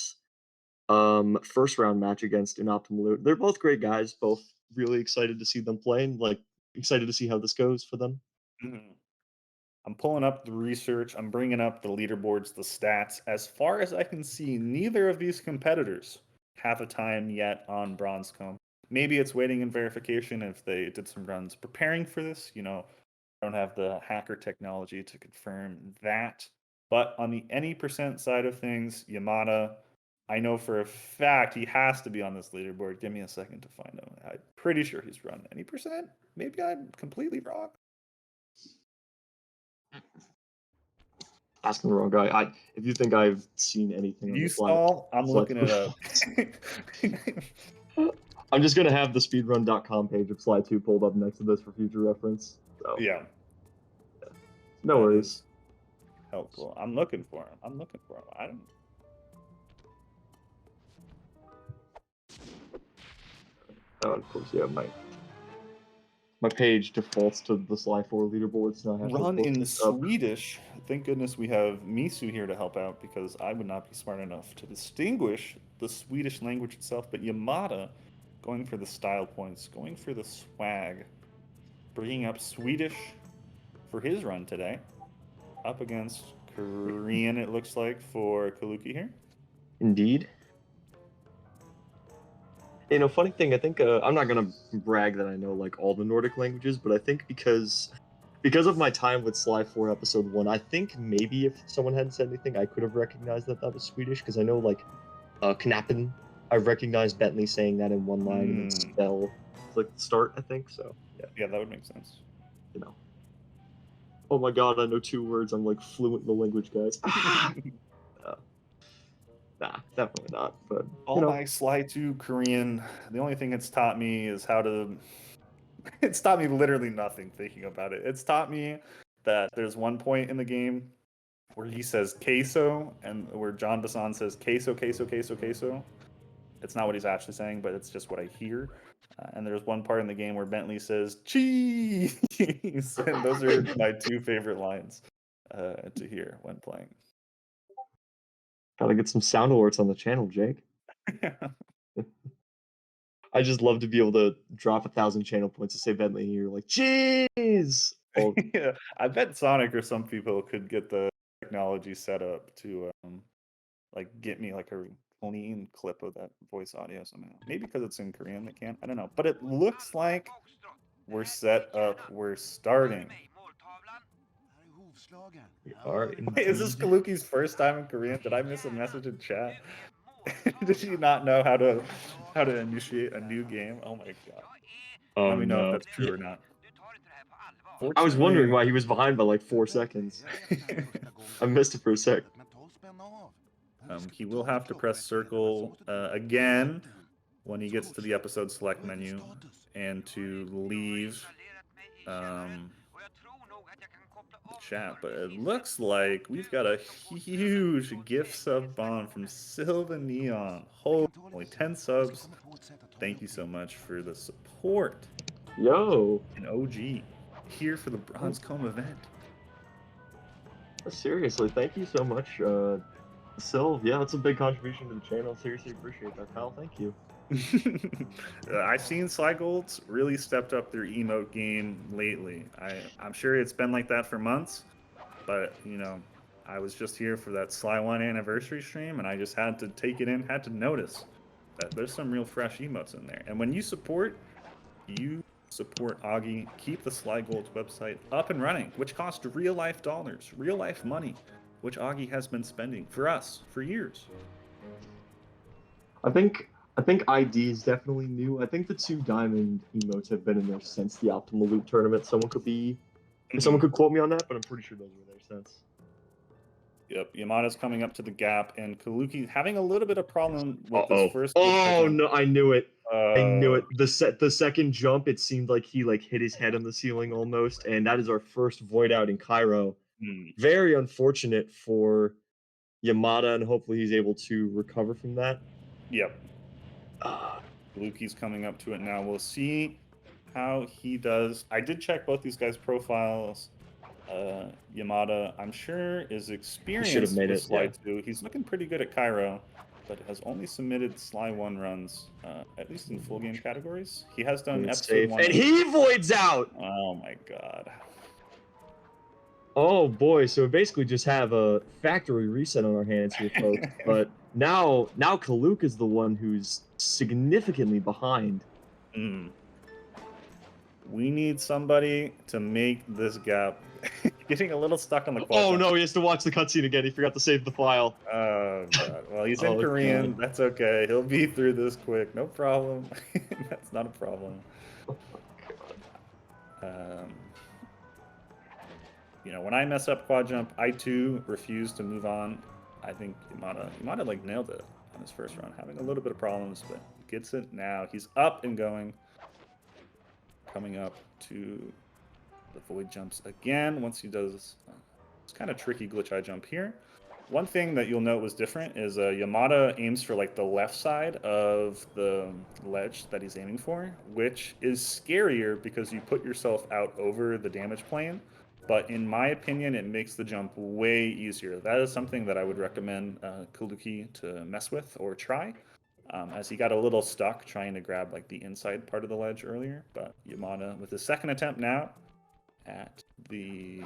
first round match against in Optimal Loot. They're both great guys, both really excited to see them play and like excited to see how this goes for them. I'm pulling up the research. I'm bringing up the leaderboards, the stats. As far as I can see, neither of these competitors have a time yet on Bronze Comb. Maybe it's waiting in verification if they did some runs preparing for this. You know, I don't have the hacker technology to confirm that. But on the any percent side of things, Yamada, I know for a fact he has to be on this leaderboard. Give me a second to find him. I'm pretty sure he's run any percent. Maybe I'm completely wrong. Asking the wrong guy. If you think I've seen anything on You the stall, I'm looking it up. I'm just gonna have the speedrun.com page of Sly 2 pulled up next to this for future reference. So Yeah. no That worries. is helpful. I'm looking for him. I don't. Oh, of course, yeah. My page defaults to the Sly 4 leaderboard, so I have Run to look in it up. Swedish. Thank goodness we have Misu here to help out, because I would not be smart enough to distinguish the Swedish language itself. But Yamada, going for the style points, going for the swag, bringing up Swedish for his run today, up against Korean, it looks like, for Kelluke here. Indeed. You know, funny thing, I think I'm not gonna brag that I know like all the Nordic languages, but I think because of my time with Sly 4 episode 1, I think maybe if someone hadn't said anything, I could have recognized that was Swedish, because I know like Knappen, I recognized Bentley saying that in one line, and then spell it's like start, I think. So yeah, that would make sense. You know. Oh my god, I know 2 words. I'm like fluent in the language, guys. Nah, definitely not. But all my Sly 2 Korean, the only thing it's taught me is how to. It's taught me literally nothing thinking about it. It's taught me that there's one point in the game where he says queso, and where John Bassan says queso, queso, queso, queso. It's not what he's actually saying, but it's just what I hear. And there's one part in the game where Bentley says cheese, and those are my 2 favorite lines to hear when playing. Gotta get some sound alerts on the channel, Jake. I just love to be able to drop 1,000 channel points to say Bentley, and you're like, jeez! Oh, Yeah, I bet Sonic or some people could get the technology set up to like get me like a clean clip of that voice audio somehow. Maybe because it's in Korean they can't. I don't know. But it looks like we're set up. We're starting. we are Wait, is this indeed. Kalukie's first time in Korean? Did I miss a message in chat? Did she not know how to initiate a new game? Oh my god. Oh Let me know if no. that's true or not. I was wondering Fortunately, why he was behind by like 4 seconds. I missed it for a sec. he will have to press circle again when he gets to the episode select menu and to leave the chat. But it looks like we've got a huge gift sub bond from Silva Neon. Holy 10 subs. Thank you so much for the support. Yo, An OG here for the Bronze Comb event. seriously, thank you so much, Sylv. Yeah, that's a big contribution to the channel. Seriously appreciate that, pal. Thank you. I've seen SlyGolds really stepped up their emote game lately. I'm sure it's been like that for months, but you know, I was just here for that Sly 1 anniversary stream, and I just had to take it in, had to notice that there's some real fresh emotes in there. And when you support Augie, keep the SlyGolds website up and running, which costs real life dollars, real life money, which Augie has been spending for us for years. I think ID is definitely new. I think the 2 diamond emotes have been in there since the Optimal Loot tournament. Someone could quote me on that, but I'm pretty sure those were there since. Yep, Yamada's coming up to the gap, and Kelluke having a little bit of problem with Uh-oh. his first. Oh no, I knew it. I knew it. The second jump, it seemed like he like hit his head on the ceiling almost, and that is our first void out in Cairo. Very unfortunate for Yamada, and hopefully he's able to recover from that. Yep. Kelluke's coming up to it now. We'll see how he does. I did check both these guys' profiles. Yamada, I'm sure, is experienced with Sly 2. He's looking pretty good at Cairo, but has only submitted Sly 1 runs, at least in full game categories. He has done episode 1. And he voids out! Oh my god. Oh boy, so we basically just have a factory reset on our hands here, folks. But now Kelluke is the one who's significantly behind. We need somebody to make this gap. Getting a little stuck on the quad. Oh no, he has to watch the cutscene again. He forgot to save the file. Oh god. Well, he's in Korean. God. That's okay. He'll be through this quick. No problem. That's not a problem. Oh my god. You know, when I mess up quad jump, I too refuse to move on. I think Yamada like nailed it on his first run, having a little bit of problems, but gets it now. He's up and going. Coming up to the void jumps again once he does this kind of tricky glitch eye jump here. One thing that you'll note was different is Yamada aims for like the left side of the ledge that he's aiming for, which is scarier because you put yourself out over the damage plane. But in my opinion, it makes the jump way easier. That is something that I would recommend Kelluke to mess with or try. As he got a little stuck trying to grab like the inside part of the ledge earlier. But Yamada with his second attempt now at the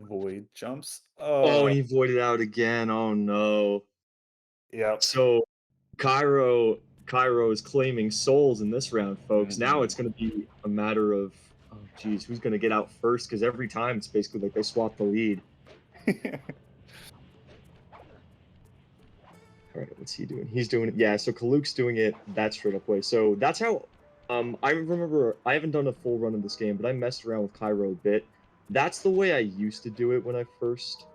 void jumps. Oh, and he voided out again. Oh no. Yeah. So Cairo is claiming souls in this round, folks. Now it's going to be a matter of, oh geez, who's going to get out first? Because every time it's basically like they swap the lead. All right, what's he doing? He's doing it. Yeah, so Kelluke's doing it that straight up way. So that's how. I remember I haven't done a full run of this game, but I messed around with Cairo a bit. That's the way I used to do it when I first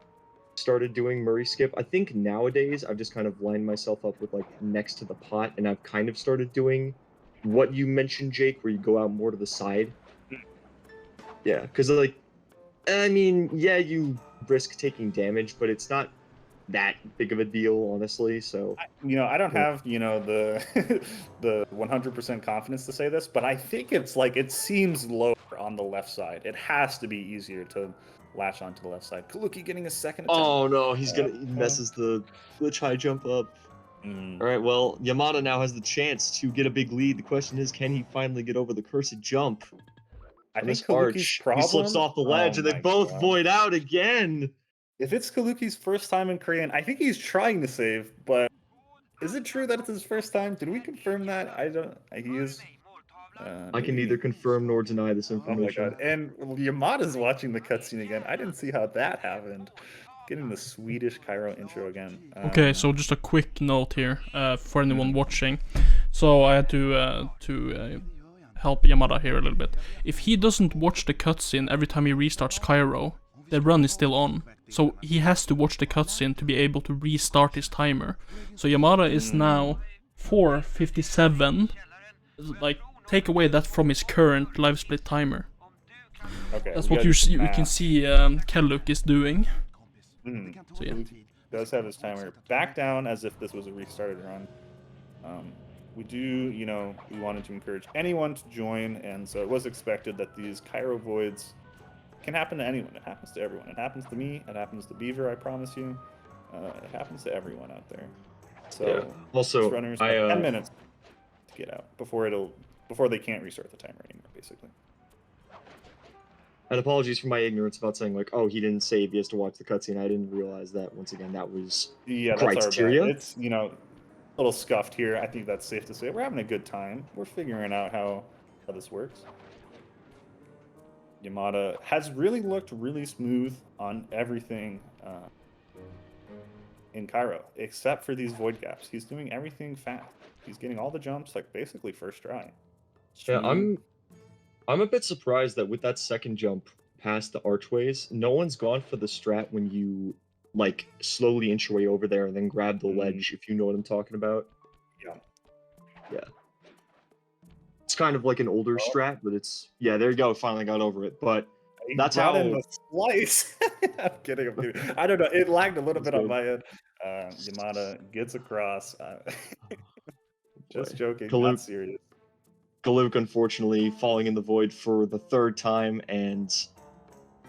started doing Murray skip. I think nowadays I've just kind of lined myself up with like next to the pot, and I've kind of started doing what you mentioned, Jake, where you go out more to the side. Yeah, because like, I mean, yeah, you risk taking damage, but it's not that big of a deal, honestly. So I don't have the the 100% confidence to say this, but I think it's like it seems lower on the left side. It has to be easier to latch onto the left side. Kelluke getting a second attempt. Oh no, he messes the glitch high jump up. All right, well, Yamada now has the chance to get a big lead. The question is, can he finally get over the cursed jump? I On think this Kaluki's arch, problem. he slips off the ledge, and they my both God. void out again. If it's Kaluki's first time in Korean, I think he's trying to save, but is it true that it's his first time? Did we confirm that? I don't. He is. I can neither confirm nor deny this Oh my information. God! And Yamada's watching the cutscene again. I didn't see how that happened. Getting the Swedish Cairo intro again. Okay, so just a quick note here for anyone watching. So I had to help Yamada here a little bit. If he doesn't watch the cutscene every time he restarts Cairo, the run is still on. So he has to watch the cutscene to be able to restart his timer. So Yamada is now 4:57. Like, take away that from his current live split timer. Okay, That's what you can see Kelluke is doing. So yeah. Does have his timer back down as if this was a restarted run. We do, we wanted to encourage anyone to join, and so it was expected that these Cairo voids can happen to anyone. It happens to everyone. It happens to me. It happens to Beaver, I promise you. It happens to everyone out there. So Yeah. Also, runners have 10 minutes to get out before they can't restart the timer anymore, basically. And apologies for my ignorance about saying, like, oh, he didn't save, he has to watch the cutscene. I didn't realize that, once again, that was criteria. That's our bad. It's, a little scuffed here. I think that's safe to say. We're having a good time. We're figuring out how this works. Yamada has really looked really smooth on everything in Cairo, except for these void gaps. He's doing everything fast. He's getting all the jumps, like, basically first try. Yeah, I'm a bit surprised that with that second jump past the archways, no one's gone for the strat when you, like, slowly inch your way over there and then grab the ledge, if you know what I'm talking about. Yeah. It's kind of like an older strat, but it's... Yeah, there you go, finally got over it. But that's how... in the slice. I'm kidding. I don't know. It lagged a little bit on my end. Yamada gets across. Just joking, not serious. Kelluke, unfortunately, falling in the void for the third time, and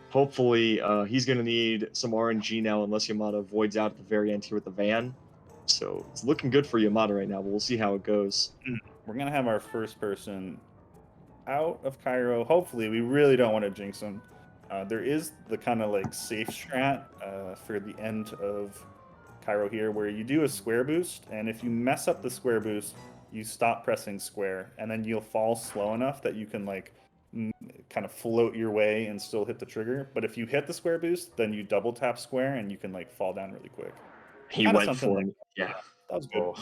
hopefully he's going to need some RNG now unless Yamada voids out at the very end here with the van. So it's looking good for Yamada right now, but we'll see how it goes. We're going to have our first person out of Cairo. Hopefully, we really don't want to jinx him. There is the kind of like safe strat for the end of Cairo here where you do a square boost, and if you mess up the square boost, you stop pressing square, and then you'll fall slow enough that you can like kind of float your way and still hit the trigger. But if you hit the square boost, then you double tap square and you can like fall down really quick. He went for him. Yeah, that was good.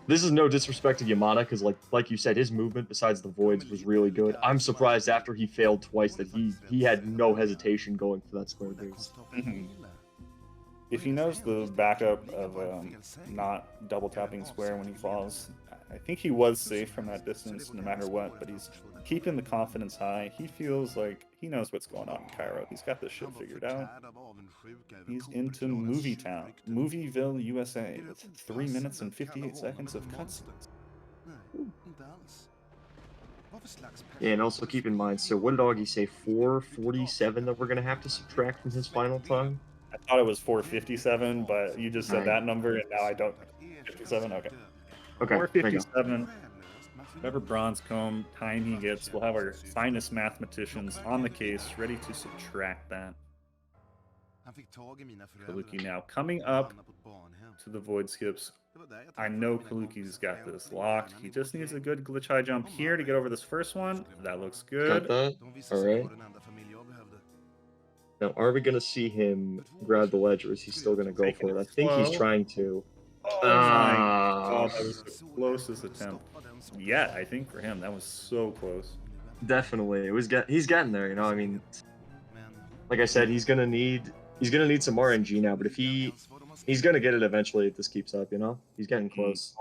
This is no disrespect to Yamada, because like you said, his movement besides the voids was really good. I'm surprised after he failed twice that he had no hesitation going for that square boost. If he knows the backup of not double tapping square when he falls, I think he was safe from that distance no matter what, but he's keeping the confidence high. He feels like he knows what's going on in Cairo. He's got this shit figured out. He's into Movie Town, Movieville, USA, with 3 minutes and 58 seconds of cutscenes. Yeah, and also keep in mind, so what did Augie say, 447 that we're going to have to subtract from his final time? I thought it was 457, but you just said that number, and now I don't. 57? Okay. Okay. 457. Whatever bronze comb time he gets, we'll have our finest mathematicians on the case, ready to subtract that. Kelluke now coming up to the void skips. I know Kaluki's got this locked. He just needs a good glitch high jump here to get over this first one. That looks good. Got that. All right. Now, are we going to see him grab the ledge, or is he still going to go for it? I think he's trying to. Oh my God, that was the closest attempt. Yeah, I think for him, that was so close. Definitely. He's getting there, you know? I mean, like I said, he's going to need some RNG now, but if he's going to get it eventually if this keeps up, you know? He's getting close.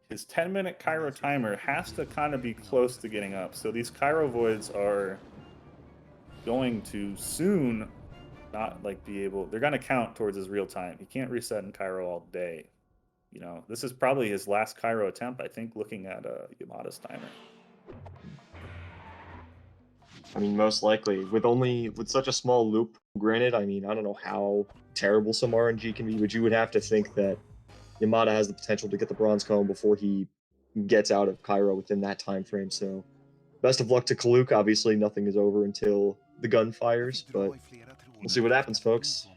His 10-minute Cairo timer has to kind of be close to getting up. So these Cairo voids are going to soon not like be able, they're going to count towards his real time. He can't reset in Cairo all day. You know, this is probably his last Cairo attempt, I think, looking at Yamada's timer. I mean, most likely with such a small loop. Granted, I mean, I don't know how terrible some RNG can be, but you would have to think that Yamada has the potential to get the bronze comb before he gets out of Cairo within that time frame. So, best of luck to Kelluke. Obviously, nothing is over until the gun fires, but we'll see what happens, folks.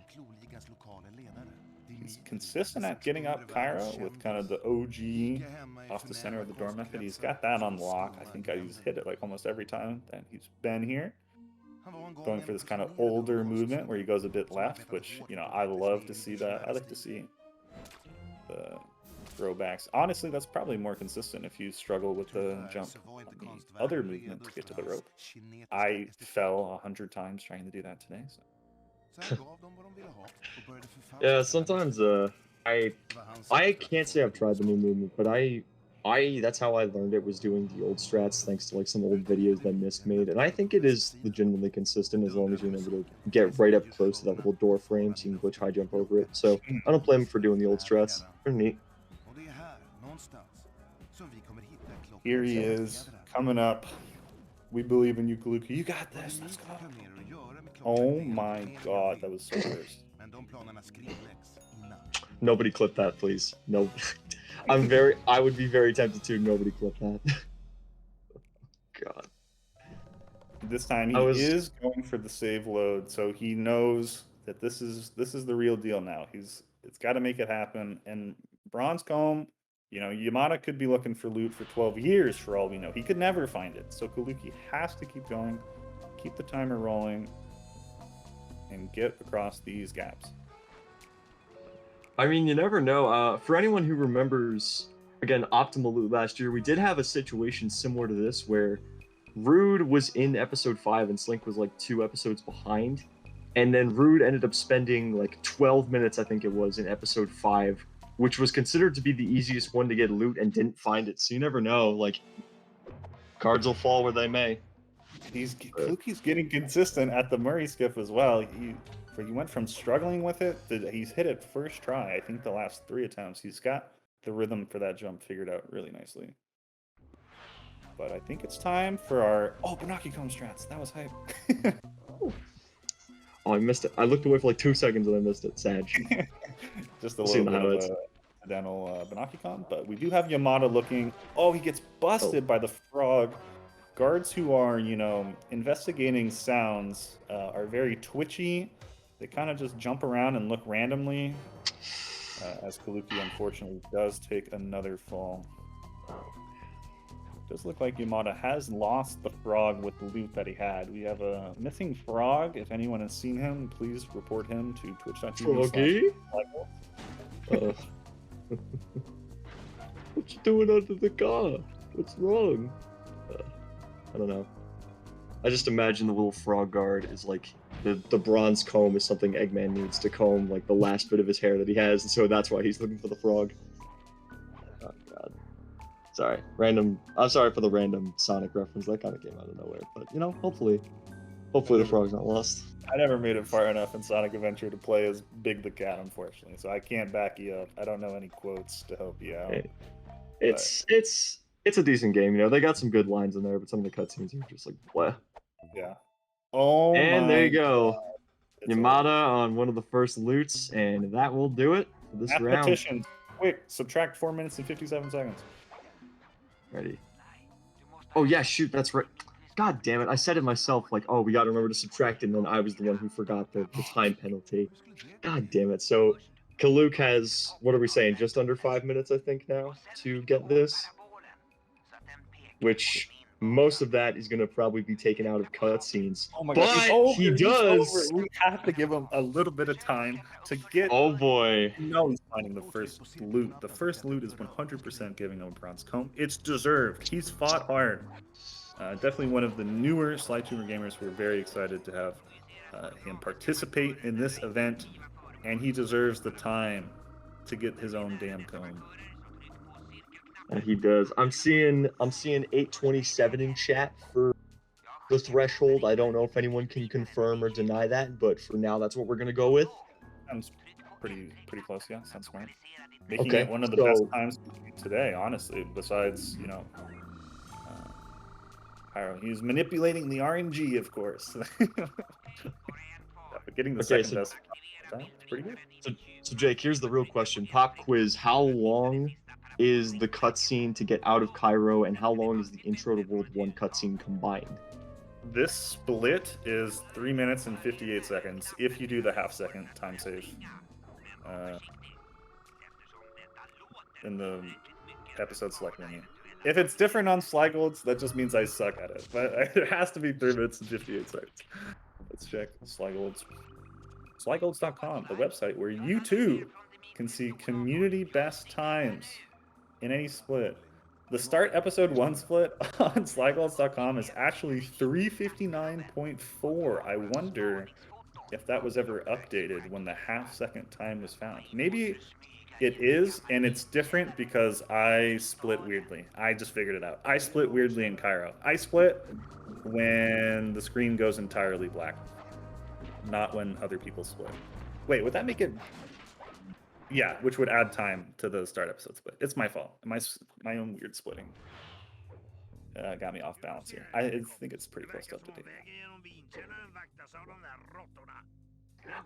He's consistent at getting up Cairo with kind of the OG off the center of the door method. He's got that on lock. I think he's hit it like almost every time that he's been here. Going for this kind of older movement where he goes a bit left, which, you know, I love to see that. I like to see the throwbacks. Honestly, that's probably more consistent if you struggle with the jump on the other movement to get to the rope. I fell 100 times trying to do that today. So. Yeah, sometimes I can't say I've tried the new movement, but I that's how I learned it, was doing the old strats thanks to like some old videos that Mist made, and I think it is legitimately consistent as long as you're able to get right up close to that little door frame so you can glitch high jump over it. So I don't blame him for doing the old strats. They're neat. Here he is coming up. We believe in you, Kelluke. You got this. Let's go. Oh my god, that was so worse. Nobody clip that, please. No. I would be very tempted to. Nobody clip that. God. This time he is going for the save load, so he knows that this is the real deal now. It's got to make it happen. And bronze comb, you know, Yamada could be looking for loot for 12 years for all we know. He could never find it. So Kelluke has to keep going, keep the timer rolling, and get across these gaps. I mean, you never know. For anyone who remembers, again, Optimal Loot last year, we did have a situation similar to this where Rude was in episode 5 and Slink was like 2 episodes behind. And then Rude ended up spending like 12 minutes, I think it was, in episode 5, which was considered to be the easiest one to get loot and didn't find it. So you never know. Like, cards will fall where they may. Kelluke's getting consistent at the Murray skiff as well. He went from struggling with it to he's hit it first try. I think the last 3 attempts, he's got the rhythm for that jump figured out really nicely. But I think it's time for our Banaki comb strats. That was hype. Oh, I missed it. I looked away for like 2 seconds and I missed it. Sad. Just a little bit of a accidental Banaki comb, but we do have Yamada looking. Oh, he gets busted by the frog. Guards who are, you know, investigating sounds are very twitchy. They kind of just jump around and look randomly, as Kelluke unfortunately does take another fall. It does look like Yamada has lost the frog with the loot that he had. We have a missing frog. If anyone has seen him, please report him to twitch.tv. What you doing under the car? What's wrong? I don't know. I just imagine the little frog guard is like the bronze comb is something Eggman needs to comb like the last bit of his hair that he has, and so that's why he's looking for the frog. Oh god. Sorry. I'm sorry for the random Sonic reference. That kind of came out of nowhere. But you know, hopefully the frog's not lost. I never made it far enough in Sonic Adventure to play as Big the Cat, unfortunately, so I can't back you up. I don't know any quotes to help you out. Hey, it's a decent game, you know. They got some good lines in there, but some of the cutscenes are just like, what? Yeah. Oh, and there you go. Yamada on one of the first loots, and that will do it for this round. Quick, subtract 4 minutes and 57 seconds. Ready. Oh yeah, shoot, that's right. God damn it, I said it myself, like, oh, we gotta remember to subtract it, and then I was the one who forgot the time penalty. God damn it. So Kelluke has, what are we saying, just under 5 minutes, I think, now, to get this. Which, most of that is going to probably be taken out of cutscenes. Oh my god, but he does! We have to give him a little bit of time to get... Oh boy. No, he's finding the first loot. The first loot is 100% giving him a bronze comb. It's deserved. He's fought hard. Definitely one of the newer SlyTuber gamers. We're very excited to have him participate in this event, and he deserves the time to get his own damn comb. He does. I'm seeing 827 in chat for the threshold. I don't know if anyone can confirm or deny that, but for now, that's what we're gonna go with. Sounds pretty close. Yeah, sounds smart. Making it one of the best times today, honestly. Besides, you know, Cairo. He's manipulating the RNG, of course. But getting the Okay, second best, that's pretty good. So Jake, here's the real question. Pop quiz. How long is the cutscene to get out of Cairo, and how long is the intro to World 1 cutscene combined? This split is 3 minutes and 58 seconds if you do the half-second time save. In the episode select menu. If it's different on SlyGolds, that just means I suck at it. But it has to be 3 minutes and 58 seconds. Let's check SlyGolds. SlyGolds.com, the website where you too can see community best times in any split. The start episode 1 split on SlyGolds.com is actually 3:59.4. I wonder if that was ever updated when the half-second time was found. Maybe it is, and it's different because I split weirdly. I just figured it out. I split weirdly in Cairo. I split when the screen goes entirely black, not when other people split. Wait, would that make it... Yeah, which would add time to the start episode split. It's my fault. My own weird splitting got me off balance here. I think it's pretty close to up to date.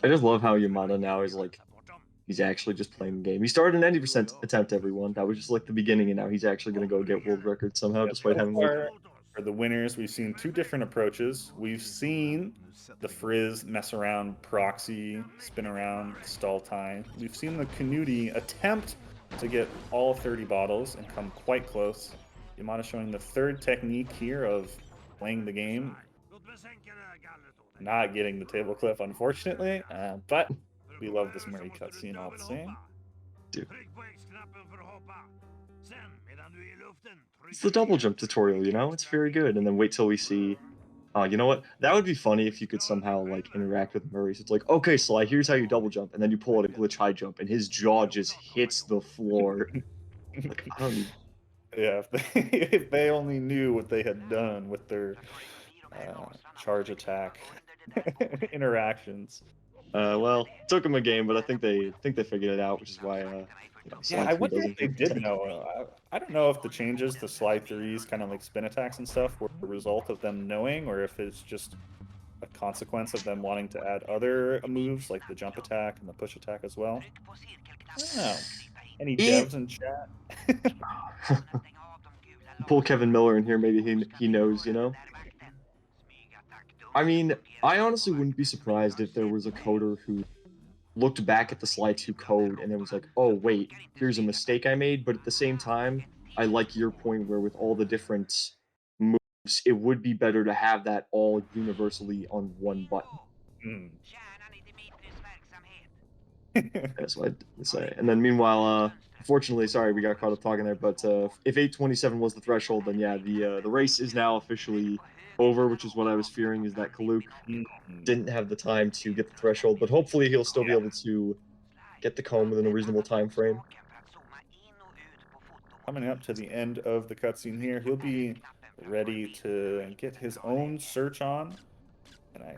I just love how Yamada now is like, he's actually just playing the game. He started an 90% attempt, everyone. That was just like the beginning, and now he's actually going to go get world records somehow, despite having like... For the winners, we've seen 2 different approaches. We've seen the Frizz mess around, proxy, spin around, stall time. We've seen the Knuutti attempt to get all 30 bottles and come quite close. Yamada showing the 3rd technique here of playing the game. Not getting the table clip, unfortunately, but we love this Murray cutscene all the same. Dude. It's the double jump tutorial, you know? It's very good. And then wait till we see... you know what? That would be funny if you could somehow, like, interact with Murray. So it's like, okay, Sly, here's how you double jump. And then you pull out a glitch high jump, and his jaw just hits the floor. Like, I don't... Yeah, if they only knew what they had done with their charge attack interactions. Well, it took them a game, but I think they figured it out, which is why... yeah, I wonder if they did know. I don't know if the changes to Sly 3's kind of like spin attacks and stuff were a result of them knowing, or if it's just a consequence of them wanting to add other moves like the jump attack and the push attack as well. I don't know. Any devs in chat? Pull Kevin Miller in here, maybe he knows, you know? I mean, I honestly wouldn't be surprised if there was a coder who looked back at the Sly 2 code and then was like, oh, wait, here's a mistake I made, but at the same time, I like your point where with all the different moves, it would be better to have that all universally on one button. That's what I'd say. And then meanwhile, unfortunately, sorry, we got caught up talking there, but if 8:27 was the threshold, then yeah, the race is now officially over, which is what I was fearing, is that Kelluke didn't have the time to get the threshold, but hopefully he'll still be able to get the comb within a reasonable time frame. Coming up to the end of the cutscene here, he'll be ready to get his own search on, and I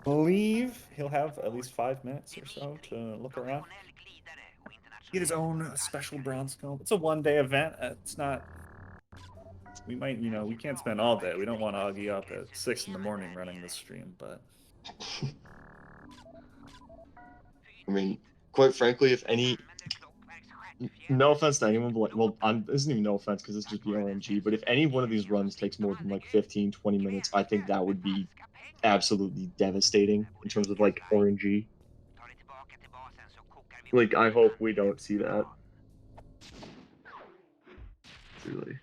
believe he'll have at least 5 minutes or so to look around. Get his own special bronze comb. It's a one-day event. It's not... We might, you know, we can't spend all day. We don't want Augie up at 6 in the morning running this stream, but... I mean, quite frankly, if any... No offense to anyone, but like, well, this isn't even no offense because it's just the RNG, but if any one of these runs takes more than like 15, 20 minutes, I think that would be absolutely devastating in terms of like RNG. Like, I hope we don't see that. Really.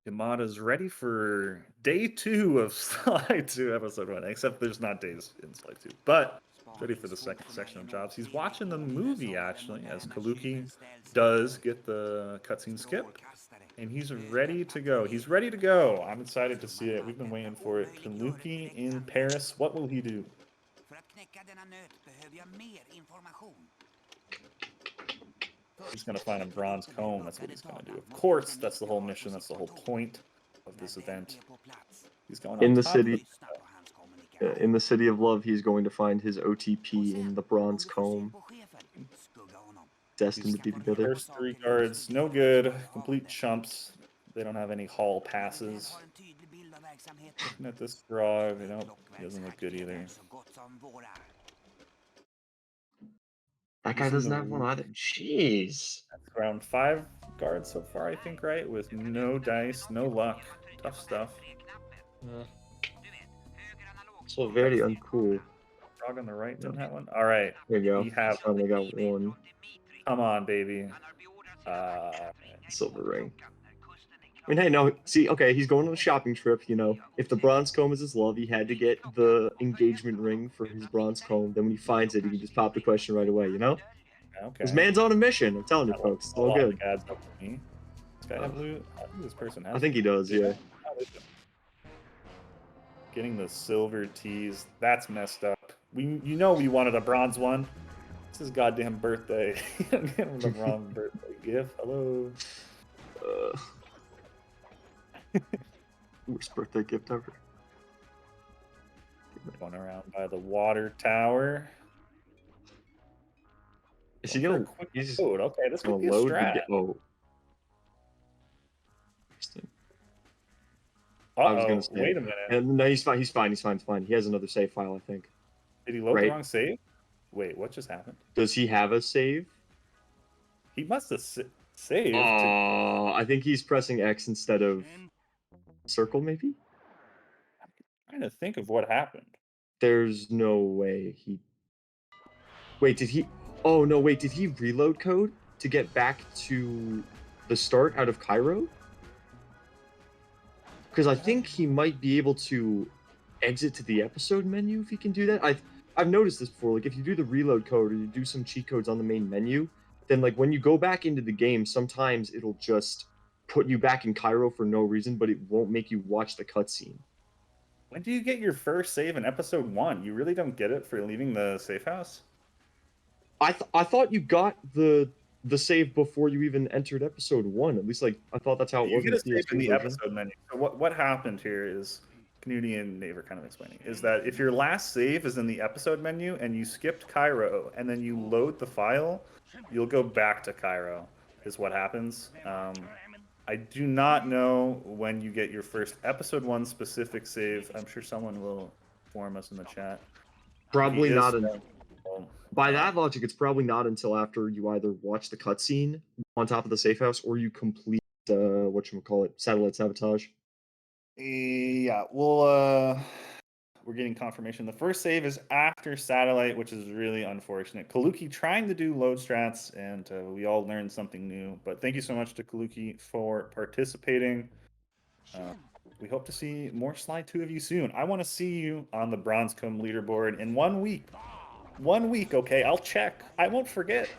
Yamada's ready for day 2 of Sly 2 episode 1, except there's not days in Sly 2, but ready for the second section of jobs. He's watching the movie, actually, as Kelluke does get the cutscene skip, and he's ready to go. He's ready to go. I'm excited to see it. We've been waiting for it. Kelluke in Paris. What will he do? He's going to find a bronze comb. That's what he's going to do. Of course, that's the whole mission. That's the whole point of this event. He's going in the city. In the City of Love, he's going to find his OTP in the bronze comb. Destined to be together. First 3 guards, no good. Complete chumps. They don't have any hall passes. Looking at this grog, he doesn't look good either. That guy doesn't have one either. Jeez. That's round 5 guards so far, I think, right? With no dice, no luck. Tough stuff. So very uncool. Frog on the right didn't have one. All right. There you go. We have. Finally got one. Come on, baby. Silver ring. I mean, hey, no, see, okay, he's going on a shopping trip, you know. If the bronze comb is his love, he had to get the engagement ring for his bronze comb. Then when he finds it, he can just pop the question right away, you know? Okay. This man's on a mission, I'm telling you, folks. It's all good. This guy have loot? I think this person has. I think he does, yeah. Getting the silver tees, that's messed up. We wanted a bronze one. It's his goddamn birthday. I'm getting the wrong birthday gift. Hello. Worst birthday gift ever. Going around by the water tower. Is he gonna? He's code. Okay, this could be a strat. Oh. I was gonna say. Wait a minute. And no, he's fine. He's fine. He has another save file, I think. Did he load the wrong save? Wait, what just happened? Does he have a save? He must have saved. Oh, I think he's pressing X instead of circle, maybe? I'm trying to think of what happened. There's no way he... Wait, did he... Oh, no, wait, did he reload code to get back to the start out of Cairo? Because I think he might be able to exit to the episode menu if he can do that. I've noticed this before. Like, if you do the reload code or you do some cheat codes on the main menu, then, like, when you go back into the game, sometimes it'll just put you back in Cairo for no reason, but it won't make you watch the cutscene. When do you get your first save in episode 1? You really don't get it for leaving the safe house? I thought you got the save before you even entered episode 1. At least, like, I thought that's how it was. You get a save in the episode menu. So what happened here is, Knuutti and Nave are kind of explaining, is that if your last save is in the episode menu and you skipped Cairo and then you load the file, you'll go back to Cairo, is what happens. I do not know when you get your first episode 1 specific save. I'm sure someone will inform us in the chat. Probably not. By that logic, it's probably not until after you either watch the cutscene on top of the safe house or you complete whatchamacallit, satellite sabotage. Yeah, well, we're getting confirmation. The first save is after satellite, which is really unfortunate. Kelluke trying to do load strats, and we all learned something new. But thank you so much to Kelluke for participating. We hope to see more Sly 2 of you soon. I want to see you on the Bronzecomb leaderboard in 1 week. 1 week, okay? I'll check. I won't forget.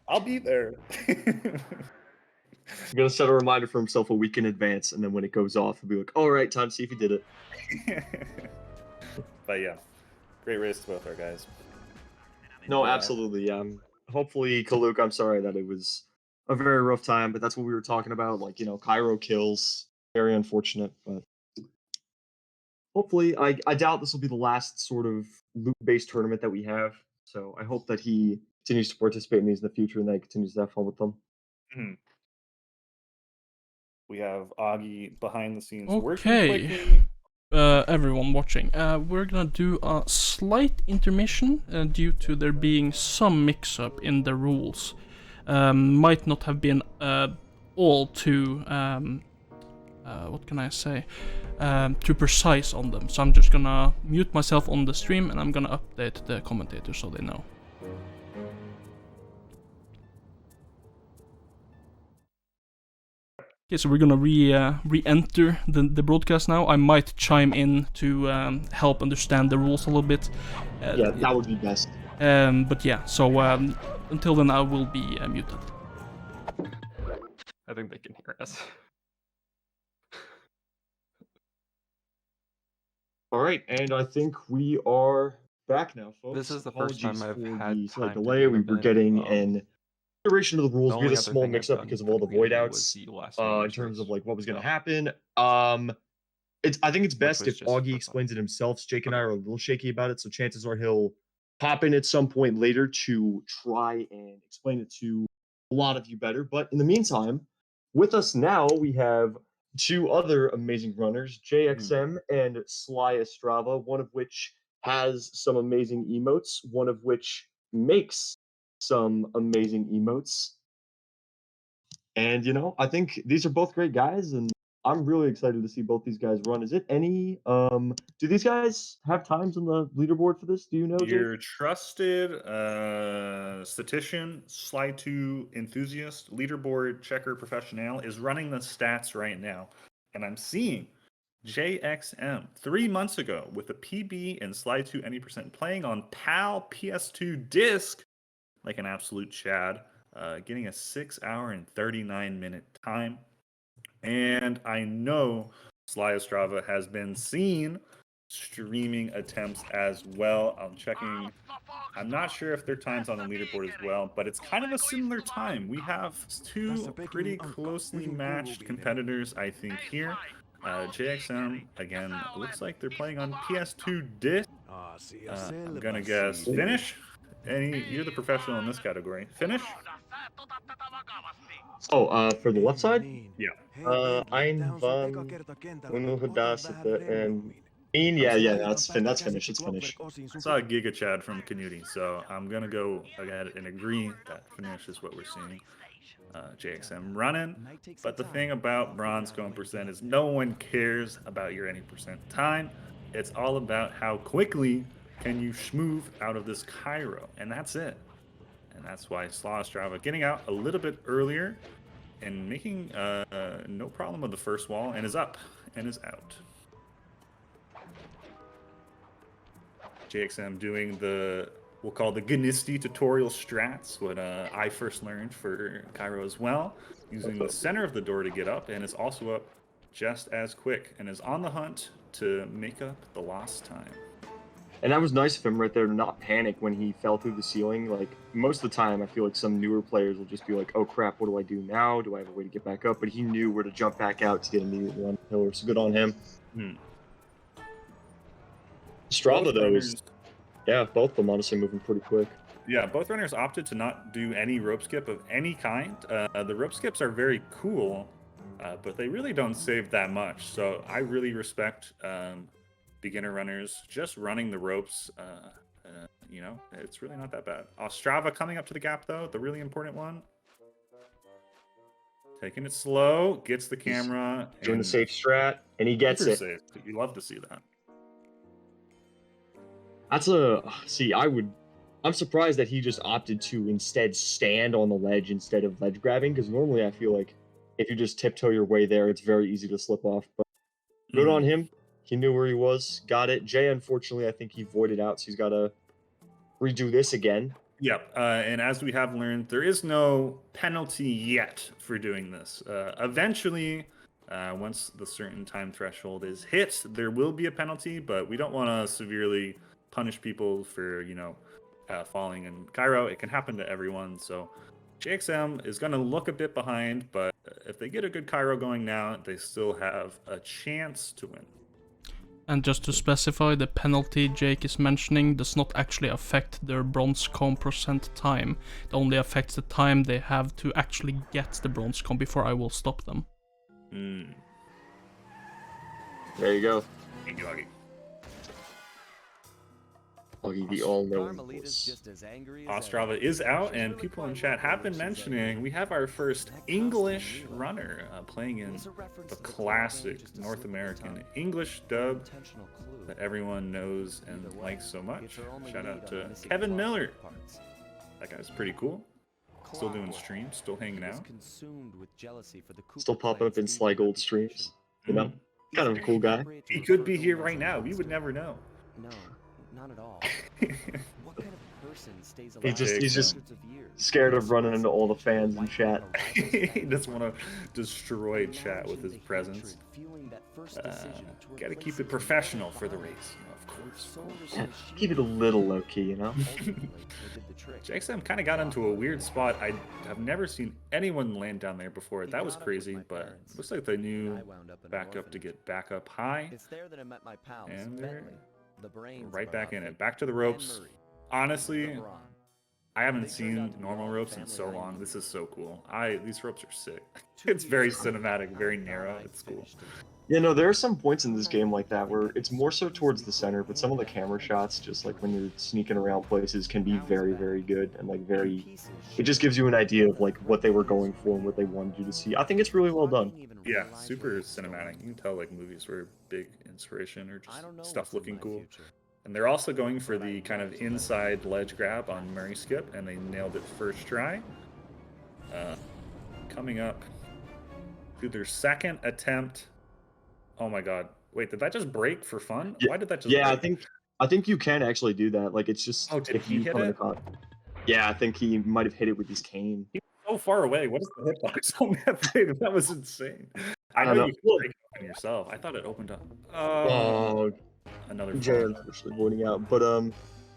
I'll be there. He's gonna set a reminder for himself a week in advance, and then when it goes off, he'll be like, all right, time to see if he did it. But yeah, great race to both our guys. No, absolutely. Hopefully, Kelluke, I'm sorry that it was a very rough time, but that's what we were talking about. Like, you know, Cairo kills. Very unfortunate, but hopefully, I doubt this will be the last sort of loot-based tournament that we have. So I hope that he continues to participate in these in the future and that he continues to have fun with them. Mm-hmm. We have Augie behind the scenes working quickly. Everyone watching, we're gonna do a slight intermission due to there being some mix-up in the rules. Might not have been all too, what can I say, too precise on them. So I'm just gonna mute myself on the stream and I'm gonna update the commentators so they know. Okay, so we're gonna re-enter the broadcast now. I might chime in to help understand the rules a little bit. Yeah, that would be best. But yeah, so until then I will be muted. I think they can hear us. All right, and I think we are back now, folks. This is the first time I've had slight delay. We were getting an iteration of the rules. We had a small mix-up because of all the void outs in terms of like what was going to happen. I think it's best if Augie explains it himself. Jake and I are a little shaky about it, so chances are he'll pop in at some point later to try and explain it to a lot of you better. But in the meantime, with us now we have two other amazing runners, JXM and SlyGolds, one of which has some amazing emotes, one of which makes some amazing emotes. And I think these are both great guys, and I'm really excited to see both these guys run. Is it any do these guys have times on the leaderboard for this? Do you know, Jake? Your trusted statistician, Sly2 enthusiast, leaderboard checker professional is running the stats right now. And I'm seeing JXM 3 months ago with a PB and Sly2 any percent playing on PAL PS2 disc like an absolute Chad, getting a 6 hour and 39-minute time. And I know SlyGolds has been seen streaming attempts as well. I'm not sure if their time's on the leaderboard as well, but it's kind of a similar time. We have two pretty closely matched competitors, I think, here. JXM, again, looks like they're playing on PS2 disc. I'm gonna guess finish. You're the professional in this category. Finish? Oh, for the left side? Yeah. Ein van and yeah, that's finish. It's finish. I saw a Giga Chad from Knuutti, so I'm gonna go ahead and agree that finish is what we're seeing. JXM running, but the thing about bronze cone percent is no one cares about your any percent time. It's all about how quickly can you schmoove out of this Cairo, and that's it. And that's why SlyGolds getting out a little bit earlier and making no problem with the first wall, and is up and is out. JXM doing we'll call the Gnisti tutorial strats, what I first learned for Cairo as well, using the center of the door to get up, and is also up just as quick, and is on the hunt to make up the lost time. And that was nice of him right there to not panic when he fell through the ceiling. Like, most of the time, I feel like some newer players will just be like, oh crap, what do I do now? Do I have a way to get back up? But he knew where to jump back out to get immediately on the pillar, so good on him. Strava, though, is... Yeah, both of them honestly moving pretty quick. Yeah, both runners opted to not do any rope skip of any kind. The rope skips are very cool, but they really don't save that much. So I really respect beginner runners just running the ropes. It's really not that bad. Strava coming up to the gap, though, the really important one. Taking it slow, gets the camera. Doing the safe strat, and he gets it. Safe. You love to see that. I'm surprised that he just opted to instead stand on the ledge instead of ledge grabbing, because normally I feel like if you just tiptoe your way there, it's very easy to slip off. But good on him. He knew where he was, got it. Jay, unfortunately, I think he voided out, so he's got to redo this again. Yep, and as we have learned, there is no penalty yet for doing this. Eventually, once the certain time threshold is hit, there will be a penalty, but we don't want to severely punish people for, falling in Cairo. It can happen to everyone. So JXM is going to look a bit behind, but if they get a good Cairo going now, they still have a chance to win. And just to specify, the penalty Jake is mentioning does not actually affect their bronze cone percent time. It only affects the time they have to actually get the bronze cone before I will stop them. There you go. Thank you, Augie. The all-knowing. Ostrava is out, and people in chat have been mentioning we have our first English runner playing in the classic North American English dub that everyone knows and likes so much. Shout out to Kevin Miller. That guy's pretty cool. Still doing streams, still hanging out. Still popping up in SlyGolds streams. Kind of a cool guy. He could be here right now. We would never know. No. Not at all. What kind of person stays alive? He's just scared of running into all the fans in chat. He doesn't want to destroy chat with his presence. Gotta keep it professional for the race, of course. Yeah, keep it a little low-key, JXM kind of got into a weird spot. I have never seen anyone land down there before. That was crazy, but it looks like they knew back up to get back up high. And they're right back in it. Back to the ropes. Honestly, I haven't seen normal ropes in so long. This is so cool. These ropes are sick. It's very cinematic, very narrow. It's cool. Yeah, no, there are some points in this game like that where it's more so towards the center, but some of the camera shots, just like when you're sneaking around places, can be very, very good and like very. It just gives you an idea of like what they were going for and what they wanted you to see. I think it's really well done. Yeah, super cinematic. You can tell like movies were big inspiration or just stuff looking cool. And they're also going for the kind of inside ledge grab on Murray Skip, and they nailed it first try. Coming up to their second attempt. Oh my god. Wait, did that just break for fun? Yeah, why did that just break? I think you can actually do that. Like it's just did he hit it? Yeah, I think he might have hit it with his cane. He was so far away. What is the hitbox on that thing? That was insane. I know you can break it open yourself. I thought it opened up. Oh, another Jay unfortunately voting out. But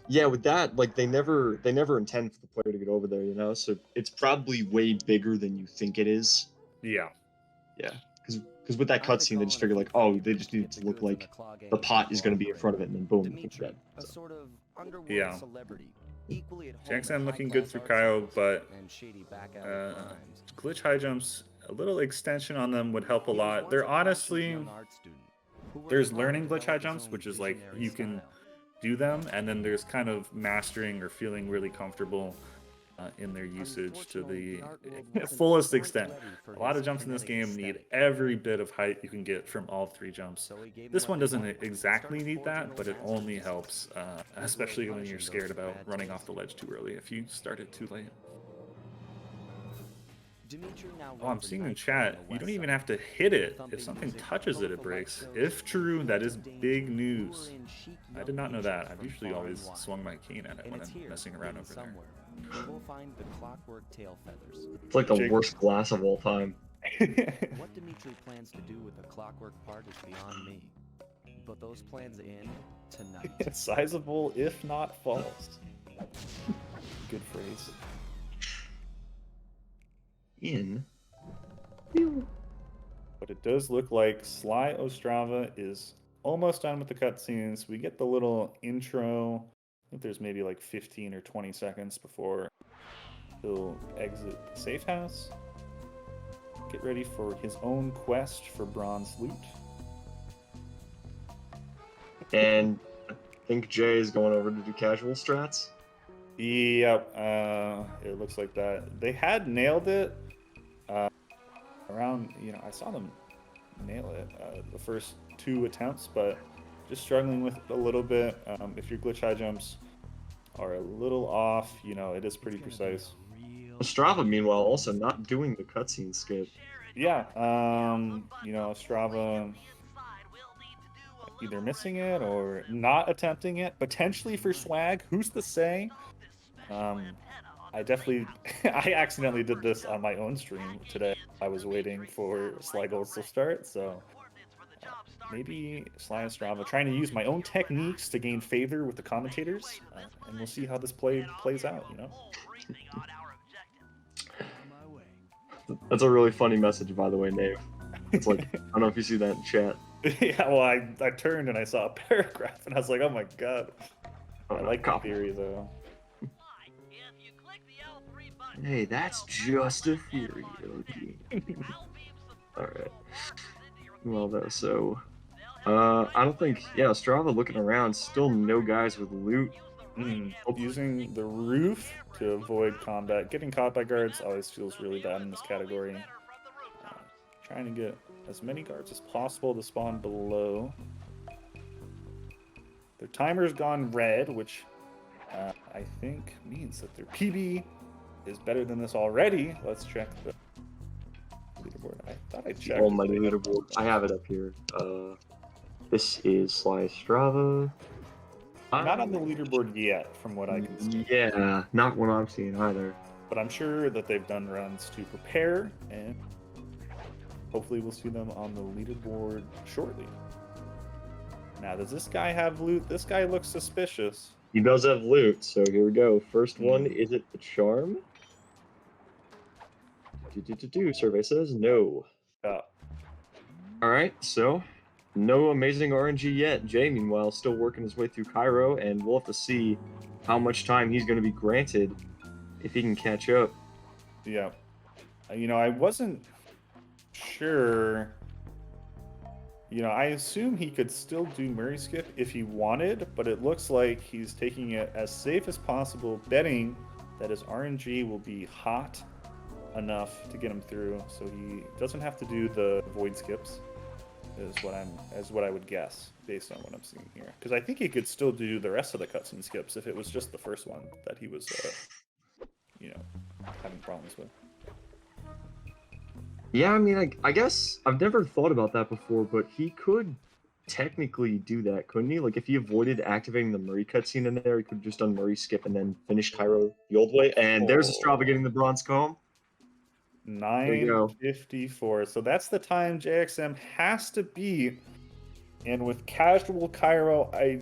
yeah, with that, like they never intend for the player to get over there, you know? So it's probably way bigger than you think it is. Yeah. Yeah. Because with that cutscene, they just figure like, oh, they just need it to look like the pot is going to be in front of it, and then boom, it's dead. So. Yeah. Jackson looking good through Kyle, but glitch high jumps, a little extension on them would help a lot. They're honestly, there's learning glitch high jumps, which is like you can do them, and then there's kind of mastering or feeling really comfortable in their usage to the fullest extent. A lot of jumps in this game need every bit of height you can get from all three jumps. This one doesn't exactly need that, but it only helps, especially when you're scared about running off the ledge too early if you started too late. Oh, I'm seeing in chat, you don't even have to hit it. If something touches it, it breaks. If true, that is big news. I did not know that. I've usually always swung my cane at it when I'm messing around over there. It's like the worst glass of all time. What Dimitri plans to do with the clockwork part is beyond me. But those plans end tonight. Sizable, if not false. Good phrase. But it does look like Sly Ostrava is almost done with the cutscenes. We get the little intro. I think there's maybe like 15 or 20 seconds before he'll exit the safe house. Get ready for his own quest for bronze loot. And I think Jay is going over to do casual strats. Yep, it looks like that. They had nailed it around, I saw them nail it the first 2 attempts, but just struggling with it a little bit. If your glitch high jumps are a little off, it is pretty precise. Ostrava, meanwhile, also not doing the cutscene skip. Yeah, Ostrava either missing it or not attempting it, potentially for swag. Who's to say? I accidentally did this on my own stream today. I was waiting for SlyGolds to start, so maybe Sly Ostrava trying to use my own techniques to gain favor with the commentators, and we'll see how this plays out, That's a really funny message, by the way, Nave. It's like, I don't know if you see that in chat. Yeah, well, I turned and I saw a paragraph, and I was like, oh my god. I like the theory, though. Hey, that's just a theory, okay. Alright. Well, though, so... I don't think... Yeah, Ostrava looking around, still no guys with loot. Using the roof to avoid combat. Getting caught by guards always feels really bad in this category. Trying to get as many guards as possible to spawn below. Their timer's gone red, which I think means that their PB is better than this already. Let's check the leaderboard. I thought I checked. Oh, my leaderboard. I have it up here. This is Sly Ostrava. Not on the leaderboard yet, from what I can see. Yeah, not what I'm seeing either. But I'm sure that they've done runs to prepare, and hopefully we'll see them on the leaderboard shortly. Now, does this guy have loot? This guy looks suspicious. He does have loot, so here we go. First one, is it the charm? Survey says no. Alright, so no amazing RNG yet. Jay, meanwhile, still working his way through Cairo, and we'll have to see how much time he's going to be granted if he can catch up. Yeah. I wasn't sure. I assume he could still do Murray skip if he wanted, but it looks like he's taking it as safe as possible, betting that his RNG will be hot enough to get him through, so he doesn't have to do the void skips. Is what I would guess based on what I'm seeing here. Because I think he could still do the rest of the cutscene skips if it was just the first one that he was, having problems with. Yeah, I mean, I guess I've never thought about that before, but he could technically do that, couldn't he? Like, if he avoided activating the Murray cutscene in there, he could have just done Murray skip and then finish Cairo the old way. And there's Estrava getting the bronze comb. 9:54. So that's the time JXM has to be. And with casual Cairo, I'm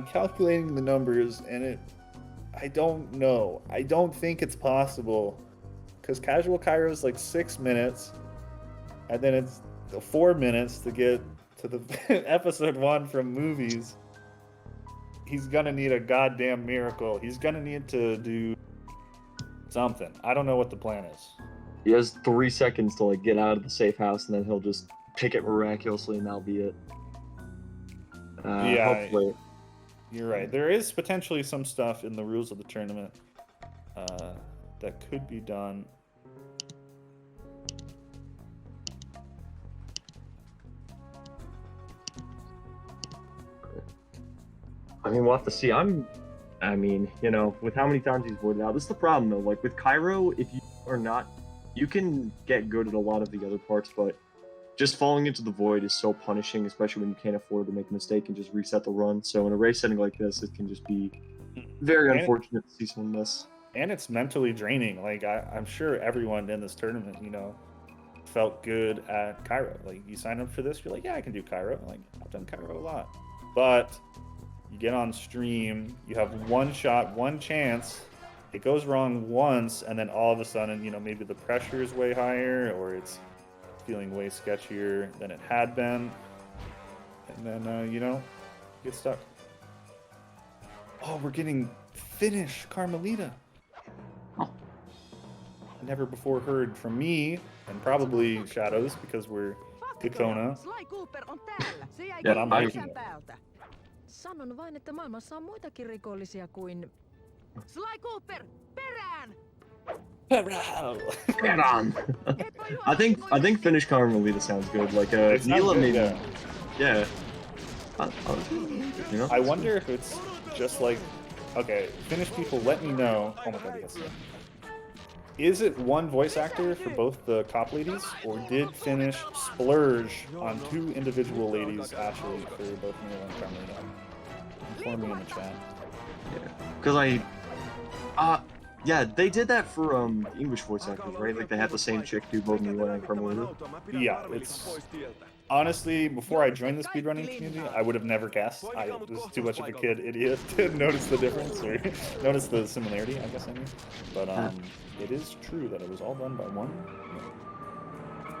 calculating the numbers, and I don't know. I don't think it's possible. Because casual Cairo is like 6 minutes, and then it's 4 minutes to get to the episode 1 from movies. He's gonna need a goddamn miracle. He's gonna need to do something. I don't know what the plan is. He has 3 seconds to get out of the safe house, and then he'll just pick it miraculously, and that'll be it. Yeah, hopefully. You're right. There is potentially some stuff in the rules of the tournament that could be done. I mean, we'll have to see. With how many times he's voided out, this is the problem though. Like with Cairo, if you are not, you can get good at a lot of the other parts, but just falling into the void is so punishing, especially when you can't afford to make a mistake and just reset the run. So in a race setting like this, it can just be very unfortunate to see someone miss. And it's mentally draining. I'm sure everyone in this tournament, felt good at Cairo. You sign up for this, you're like, yeah, I can do Cairo. I've done Cairo a lot. But you get on stream, you have one shot, one chance, it goes wrong once, and then all of a sudden, maybe the pressure is way higher, or it's feeling way sketchier than it had been. And then, get stuck. Oh, we're getting Finnish Carmelita. Oh. Never before heard from me, and probably Shadows, because we're Daytona. But I'm liking it. Sanon vain, että maailmassa on muitakin rikollisia kuin... Sly Cooper, perään! Perään! I think Finnish Carmelita sounds good. Neela maybe. Yeah. I wonder if it's just okay, Finnish people, let me know. Oh my god, yes. Is it one voice actor for both the cop ladies, or did Finnish splurge on 2 individual ladies actually for both Neela and Carmelita? Inform me in the chat. Yeah, because yeah, they did that for English voice actors, right? They had the same chick do both Neela and Carmelita. Yeah, it's honestly, before I joined the speedrunning community, I would have never guessed. I was too much of a kid idiot to notice the difference or notice the similarity, I guess I mean. But it is true that it was all done by one,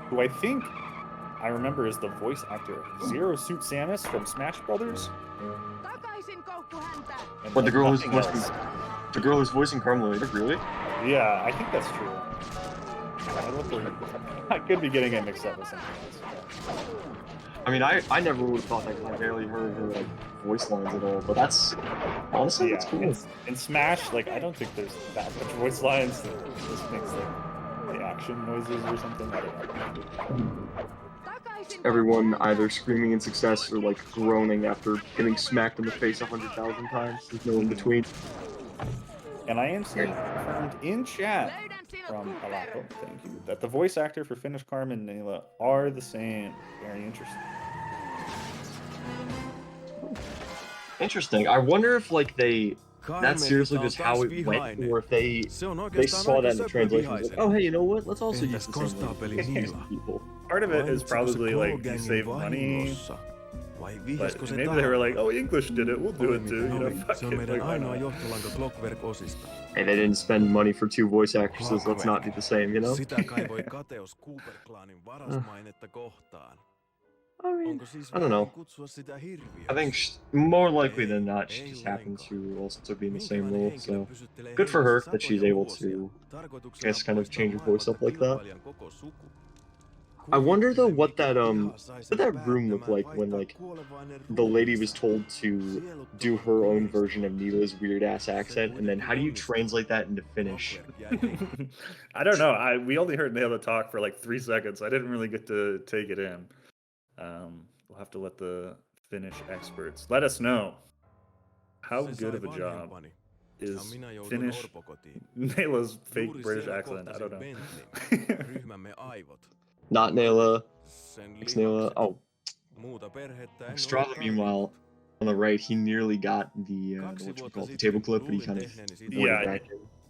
who I think I remember is the voice actor Zero Suit Samus from Smash Brothers. But the girl who's voicing Carmelita, really? Yeah, I think that's true. I could be getting it mixed up with something else. I mean, I never would have thought that because I barely heard her voice lines at all. But that's honestly, that's cool. In Smash, I don't think there's that much voice lines. That just makes the action noises or something. I don't know. Everyone either screaming in success or groaning after getting smacked in the face 100,000 times. There's no in between. And I am seeing confirmed in chat from Alako, thank you, that the voice actor for Finnish Carmen and Neela are the same. Very interesting. Interesting. I wonder if that's seriously just how it went, or if they saw that in the translation. Oh, hey, you know what? Let's also use the same people. Part of it is probably you save money, but maybe they were like, oh, English did it, we'll do it too. Fuck it. Hey, they didn't spend money for 2 voice actresses. Let's not do the same, I mean, I don't know. I think more likely than not, she just happened to also be in the same role. So good for her that she's able to, I guess, kind of change her voice up like that. I wonder though what that room looked like when like the lady was told to do her own version of Neela's weird ass accent, and then how do you translate that into Finnish? I don't know. We only heard Neela talk for like 3 seconds. I didn't really get to take it in. We'll have to let the Finnish experts let us know how good of a job is Finnish Neela's fake British accent. I don't know. Not Neela. It's Neela. Oh. Strada, meanwhile, on the right, he nearly got the table clip, but he kind of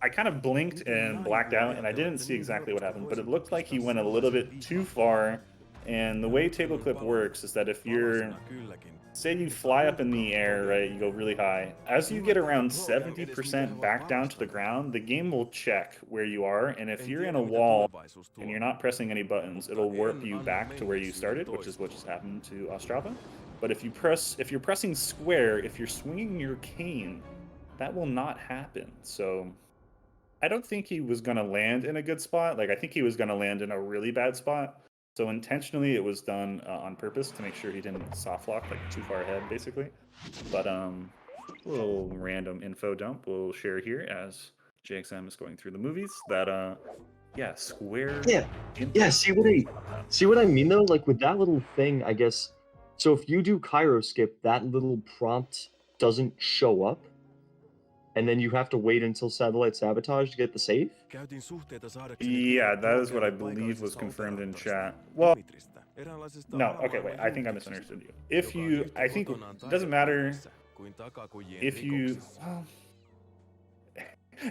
I kind of blinked and blacked out, and I didn't see exactly what happened, but it looked like he went a little bit too far. And the way table clip works is that if you're, say you fly up in the air, right, you go really high, as you get around 70% back down to the ground, the game will check where you are, and if you're in a wall and you're not pressing any buttons, it'll warp you back to where you started, which is what just happened to Ostrava. But if you're pressing square, if you're swinging your cane, that will not happen. So I don't think he was going to land in a good spot. Like, I think he was going to land in a really bad spot. So intentionally, it was done on purpose to make sure he didn't soft lock like too far ahead, basically. But a little random info dump we'll share here as JXM is going through the movies. That yeah, square. Yeah. See what I mean though? Like with that little thing, I guess. So if you do Cairo skip, that little prompt doesn't show up. And then you have to wait until satellite sabotage to get the save? Yeah, that is what I believe was confirmed in chat. Well, no, okay, wait, I think I misunderstood you. I think it doesn't matter if you, well,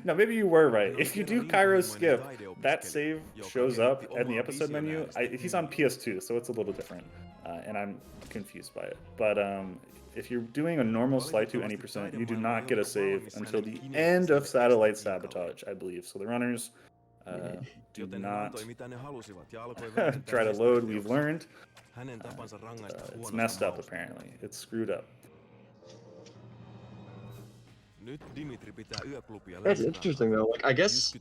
no, maybe you were right. If you do Cairo skip, that save shows up in the episode menu. He's on PS2, so it's a little different, and I'm confused by it. But if you're doing a normal slide to any %, you do not get a save until the end of satellite sabotage, I believe. So the runners do not try to load. We've learned. It's messed up, apparently. It's screwed up. That's interesting though. Like I guess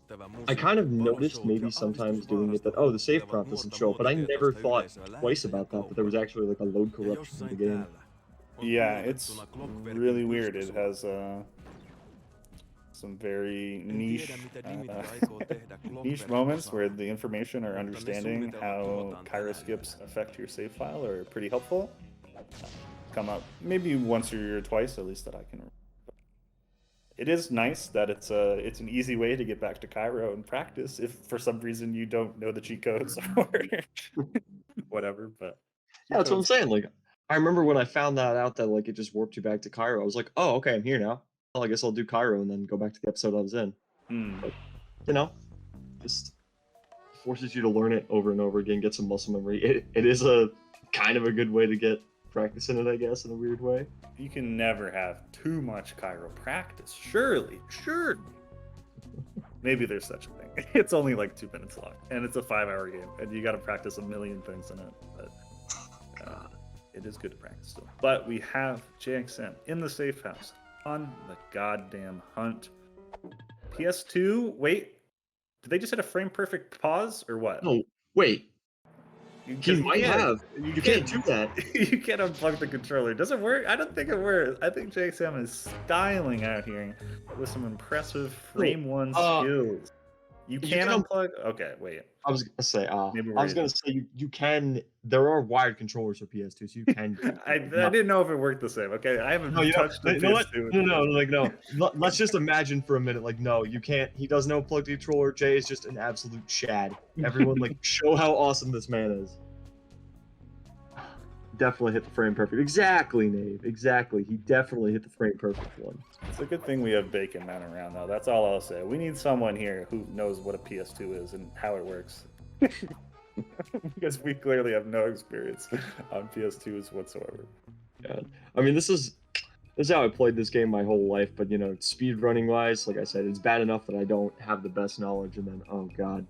I kind of noticed maybe sometimes doing it that the save prompt doesn't show up, but I never thought twice about that there was actually like a load corruption in the game. Yeah, it's really weird. It has some very niche niche moments where the information or understanding how Cairo skips affect your save file are pretty helpful. Come up maybe once or twice, at least that I can remember. It is nice that it's an easy way to get back to Cairo and practice if for some reason you don't know the cheat codes or whatever. But yeah, that's what I'm saying. Like I remember when I found that out that like it just warped you back to Cairo. I was like, oh, okay, I'm here now. Well, I guess I'll do Cairo and then go back to the episode I was in. But, you know, just forces you to learn it over and over again, get some muscle memory. It is a kind of a good way to get practice in it, I guess, in a weird way. You can never have too much Cairo practice. Surely. Maybe there's such a thing. It's only like 2 minutes long, and it's a 5-hour game, and you got to practice a million things in it. But it is good to practice still. But we have JXM in the safe house on the goddamn hunt. PS2. Wait, did they just hit a frame perfect pause or what? No, wait. You might have. You can't do that. You can't unplug the controller. Does it work? I don't think it works. I think JXM is styling out here with some impressive frame one skills. You can unplug. Okay, wait. I was gonna say. You can. There are wired controllers for PS2, so you can. I didn't know if it worked the same. Okay, I haven't touched the PS2. No. Let's just imagine for a minute. Like, no, you can't. He doesn't unplug the controller. Jay is just an absolute Chad. Everyone, like, show how awesome this man is. Definitely hit the frame perfect. Exactly, Nave. Exactly. He definitely hit the frame perfect one. It's a good thing we have Baconman around, though. That's all I'll say. We need someone here who knows what a PS2 is and how it works. Because we clearly have no experience on PS2s whatsoever. Yeah. I mean, this is how I played this game my whole life, but, you know, speedrunning wise, like I said, it's bad enough that I don't have the best knowledge, and then, oh god,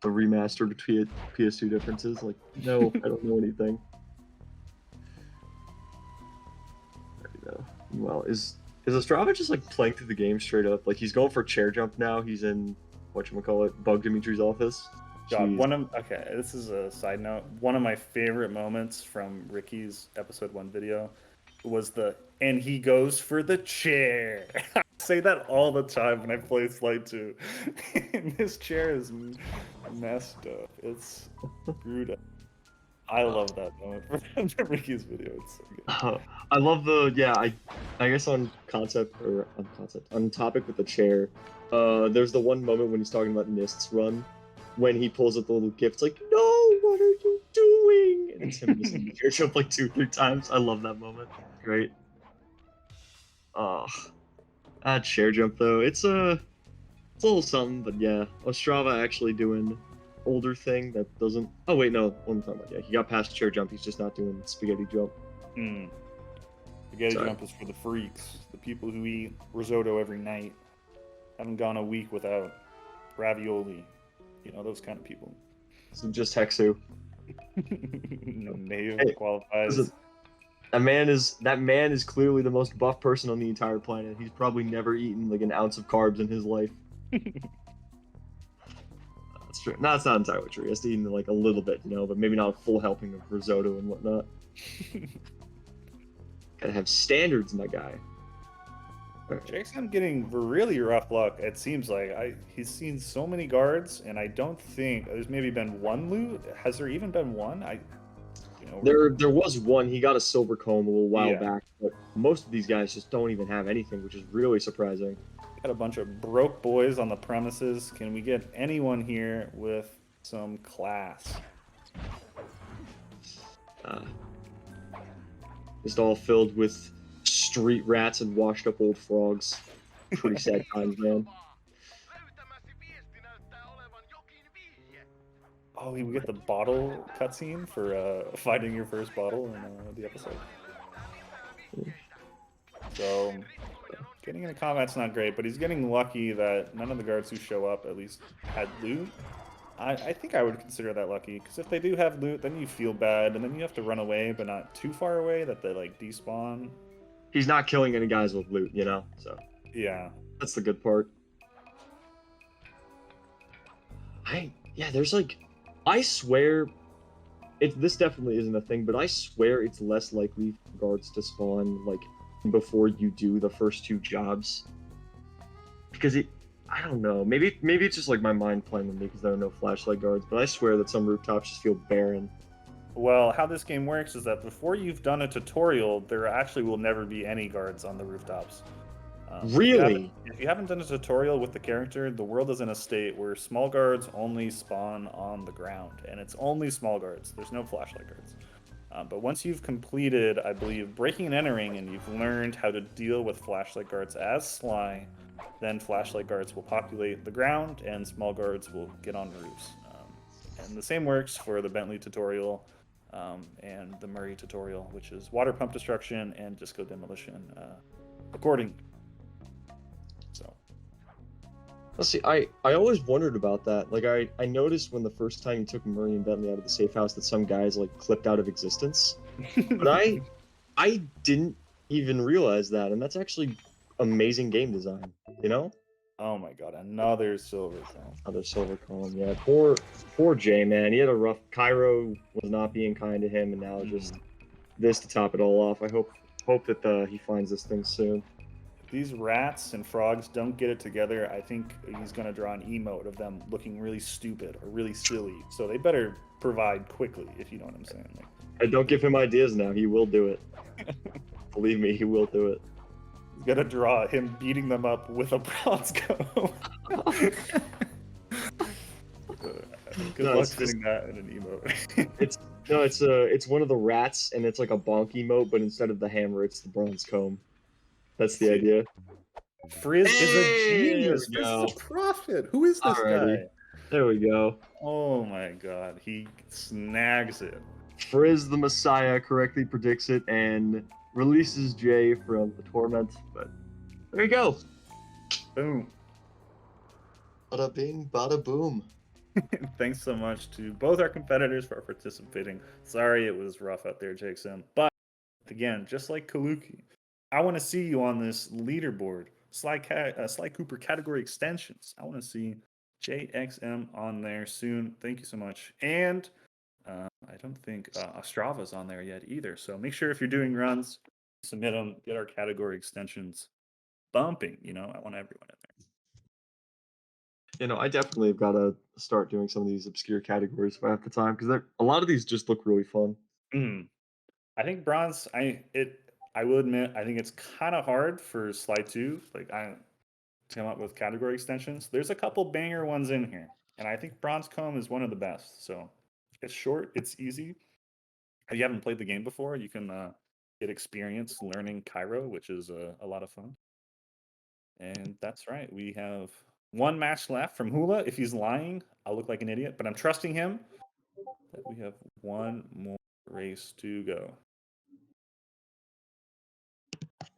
the remaster between PS2 differences, like, no, I don't know anything. Well, is Ostrava just like playing through the game straight up? Like he's going for chair jump now. He's in whatchamacallit, Bug Dimitri's office. God, Jeez. okay, this is a side note. One of my favorite moments from Ricky's episode 1 video was and he goes for the chair. I say that all the time when I play Sly 2. And this chair is messed up. It's screwed up. I love that moment from Ricky's video. It's so good. I love I guess on topic with the chair. There's the one moment when he's talking about Nist's run, when he pulls up the little gift, like, no, what are you doing? And it's him missing the chair jump like 2-3 times. I love that moment. Great. That chair jump though, it's a little something, but yeah, Ostrava actually doing older thing that doesn't. Oh wait, no, what I'm talking about. Yeah, he got past chair jump. He's just not doing spaghetti jump. Spaghetti jump is for the freaks, the people who eat risotto every night, haven't gone a week without ravioli. You know, those kind of people. So just Hexu. Mayo qualifies. That man is clearly the most buff person on the entire planet. He's probably never eaten like an ounce of carbs in his life. That's true. No, it's not entirely true. He has to eat like a little bit, you know, but maybe not a full helping of risotto and whatnot. Gotta have standards, my guy. Jackson getting really rough luck. It seems like he's seen so many guards, and I don't think there's maybe been one loot. Has there even been one? There was one. He got a silver comb a little while back, but most of these guys just don't even have anything, which is really surprising. Got a bunch of broke boys on the premises. Can we get anyone here with some class? Just all filled with street rats and washed up old frogs. Pretty sad times, man. Oh, we get the bottle cutscene for finding your first bottle in the episode. So, getting into combat's not great, but he's getting lucky that none of the guards who show up at least had loot. I think I would consider that lucky, because if they do have loot, then you feel bad, and then you have to run away, but not too far away that they like despawn. He's not killing any guys with loot, you know, so. Yeah. That's the good part. There's like, I swear, this definitely isn't a thing, but I swear it's less likely for guards to spawn, like, before you do the first 2 jobs. Because I don't know, maybe it's just like my mind playing with me because there are no flashlight guards, but I swear that some rooftops just feel barren. Well, how this game works is that before you've done a tutorial, there actually will never be any guards on the rooftops. Really? If you haven't done a tutorial with the character, the world is in a state where small guards only spawn on the ground, and it's only small guards. There's no flashlight guards. But once you've completed, I believe, breaking and entering, and you've learned how to deal with flashlight guards as Sly, then flashlight guards will populate the ground, and small guards will get on roofs. And the same works for the Bentley tutorial and the Murray tutorial, which is water pump destruction and disco demolition, according. So. Let's see, I always wondered about that. Like, I noticed when the first time you took Murray and Bentley out of the safe house that some guys, like, clipped out of existence. But I didn't even realize that, and that's actually amazing game design, you know? Oh my god, another silver column. Another silver column, yeah. Poor Jay, man. He had a rough... Cairo was not being kind to him, and now just this to top it all off. I hope that he finds this thing soon. These rats and frogs don't get it together. I think he's going to draw an emote of them looking really stupid or really silly. So they better provide quickly, if you know what I'm saying. Like, I don't give him ideas now. He will do it. Believe me, he will do it. He's going to draw him beating them up with a bronze comb. Good luck fitting that in an emote. It's one of the rats, and it's like a bonk emote, but instead of the hammer, it's the bronze comb. That's the idea. Frizz is a genius. Frizz is a prophet. Who is this guy? There we go. Oh my god, he snags it. Frizz the Messiah correctly predicts it and releases Jay from the torment. But there you go. Boom. Bada bing, bada boom. Thanks so much to both our competitors for participating. Sorry it was rough out there, Jackson. But again, just like Kelluke, I want to see you on this leaderboard. Sly Cooper category extensions. I want to see JXM on there soon. Thank you so much. And I don't think Ostrava's on there yet either. So make sure if you're doing runs, submit them, get our category extensions bumping. I want everyone in I definitely have got to start doing some of these obscure categories if I have the time because a lot of these just look really fun. there. I think bronze. I will admit, I think it's kind of hard for Slide 2. To come up with category extensions. There's a couple banger ones in here, and I think Bronze Comb is one of the best. So it's short, it's easy. If you haven't played the game before, you can get experience learning Cairo, which is a lot of fun. And that's right. We have one match left from Hula. If he's lying, I'll look like an idiot, but I'm trusting him that we have one more race to go.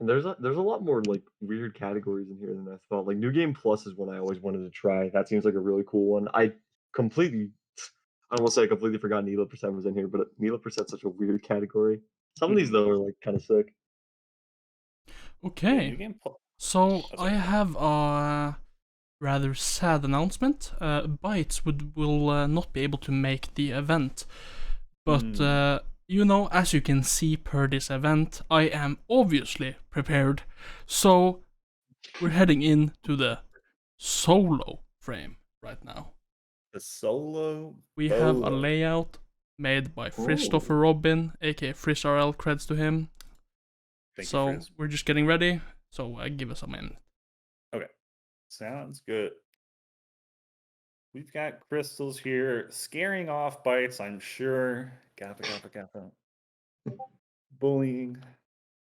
And there's a lot more like weird categories in here than I thought. Like New Game Plus is one I always wanted to try. That seems like a really cool one. I don't want to say I completely forgot Neela Percent was in here, but Neela Percent's such a weird category. Some of these though are like kind of sick. Okay. New Game Plus. So I have a rather sad announcement. Bytes will not be able to make the event, but as you can see per this event, I am obviously prepared. So we're heading into the solo frame right now. The solo. We have a layout made by Frizz Robin, aka Frizz TheARE. Creds to him. Thank so you, we're just getting ready. So give us a minute. Okay, sounds good. We've got Crystls here, scaring off Bytes, I'm sure. Gappa. Bullying.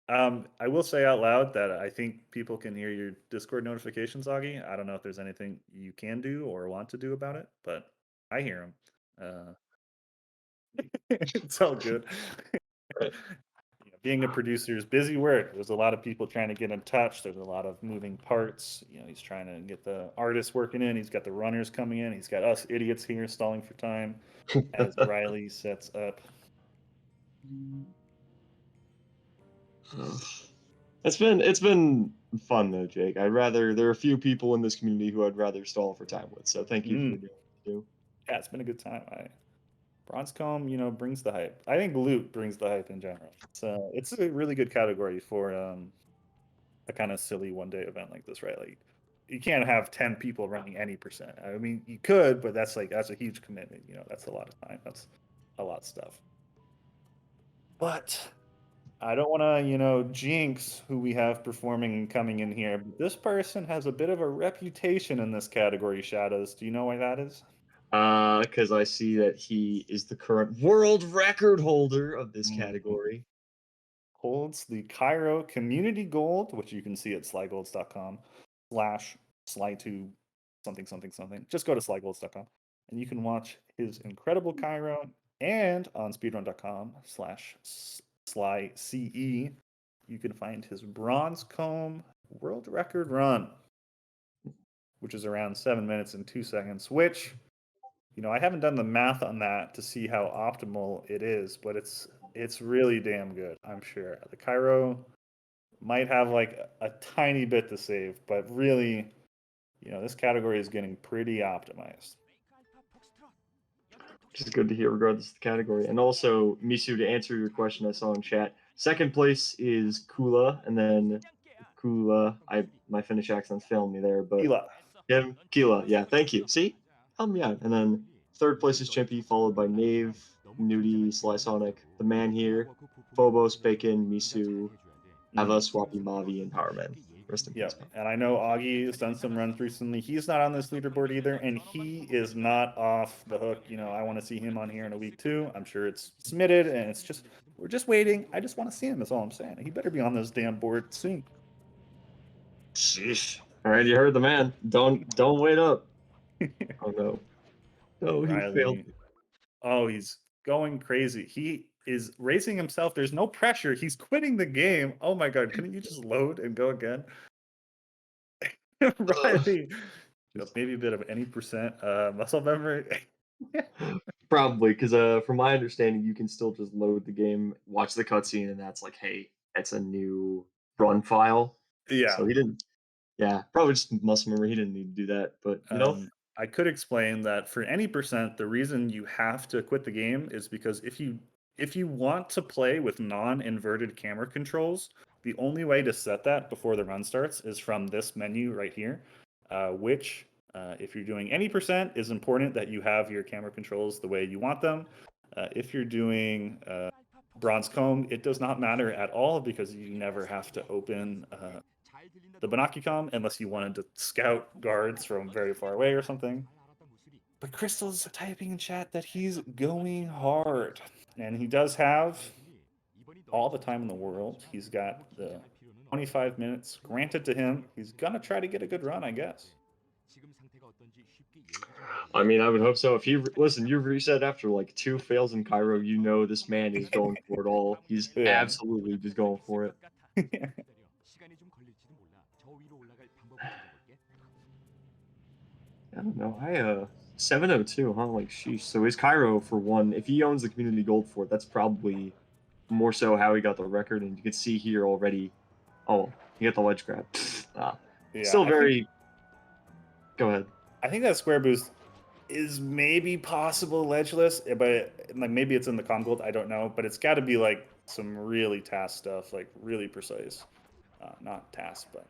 I will say out loud that I think people can hear your Discord notifications, Augie. I don't know if there's anything you can do or want to do about it, but I hear them. It's all good. Being a producer is busy work. There's a lot of people trying to get in touch. There's a lot of moving parts. He's trying to get the artists working in. He's got the runners coming in. He's got us idiots here stalling for time as Riley sets up. It's been fun though, Jake. There are a few people in this community who I'd rather stall for time with. So thank you for doing what you do. Yeah, it's been a good time. Bronze Comb, brings the hype. I think Loot brings the hype in general. It's a really good category for a kind of silly one-day event like this, right? Like, you can't have 10 people running any percent. I mean, you could, but that's a huge commitment. That's a lot of time. That's a lot of stuff. But I don't want to, jinx who we have performing and coming in here. But this person has a bit of a reputation in this category, Shadows. Do you know why that is? Because I see that he is the current world record holder of this category. Holds the Cairo Community Gold, which you can see at slygolds.com/sly2 something. Just go to slygolds.com and you can watch his incredible Cairo, and on speedrun.com/slyce you can find his Bronze Comb world record run, which is around 7 minutes and 2 seconds, which I haven't done the math on that to see how optimal it is, but it's really damn good, I'm sure. The Cairo might have like a tiny bit to save, but really, this category is getting pretty optimized. Which is good to hear regardless of the category. And also, Misu, to answer your question I saw in chat, second place is Kula, and then Kula, my Finnish accent's failing me there, but Kila, yeah, thank you. See? Help me out. And then third place is Chimpy, followed by Knave, Knuutti, Sly Sonic, the man here, Phobos, Bacon, Misu, Ava, Swappy, Mavi, and Powerman. Rest in peace. And I know Augie has done some runs recently. He's not on this leaderboard either, and he is not off the hook. I want to see him on here in a week too. I'm sure it's submitted, and we're just waiting. I just want to see him. That's all I'm saying. He better be on this damn board soon. Sheesh. All right, you heard the man. Don't wait up. Oh no. Oh, he failed. Oh, he's going crazy. He is racing himself. There's no pressure. He's quitting the game. Oh my god, couldn't you just load and go again? Riley, maybe a bit of any percent muscle memory. Probably, because from my understanding, you can still just load the game, watch the cutscene, and that's like, hey, that's a new run file. Yeah. So he didn't. Yeah, probably just muscle memory. He didn't need to do that. But I could explain that for any percent, the reason you have to quit the game is because if you want to play with non-inverted camera controls, the only way to set that before the run starts is from this menu right here, which if you're doing any percent, is important that you have your camera controls the way you want them. If you're doing bronze comb, it does not matter at all because you never have to open the Banaki-com unless you wanted to scout guards from very far away or something. But Crystls typing in chat that he's going hard. And he does have all the time in the world. He's got the 25 minutes granted to him. He's going to try to get a good run, I guess. I mean, I would hope so. If you listen, you reset after like 2 fails in Cairo, you know this man is going for it all. He's absolutely just going for it. I don't know. 702, huh? Like, sheesh. So his Cairo, for one, if he owns the community gold for it, that's probably more so how he got the record. And you can see here already. Oh, he got the ledge grab. Still very. Go ahead. I think that square boost is maybe possible ledgeless, but like maybe it's in the com gold. I don't know, but it's got to be like some really task stuff, like really precise. Not task, but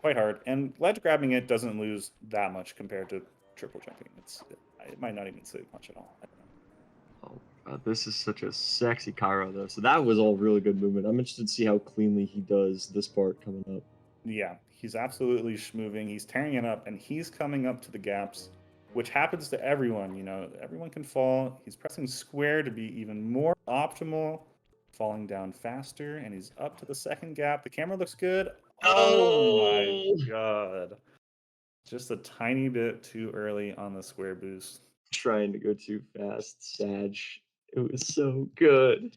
quite hard. And ledge grabbing it doesn't lose that much compared to triple jumping. It might not even save much at all. I don't know. Oh God, this is such a sexy Cairo though. So that was all really good movement. I'm interested to see how cleanly he does this part coming up. Yeah, he's absolutely schmoving. He's tearing it up, and he's coming up to the gaps, which happens to everyone. Everyone can fall. He's pressing square to be even more optimal, falling down faster, and he's up to the second gap. The camera looks good. Oh my God. Just a tiny bit too early on the square boost. Trying to go too fast, Sag. It was so good.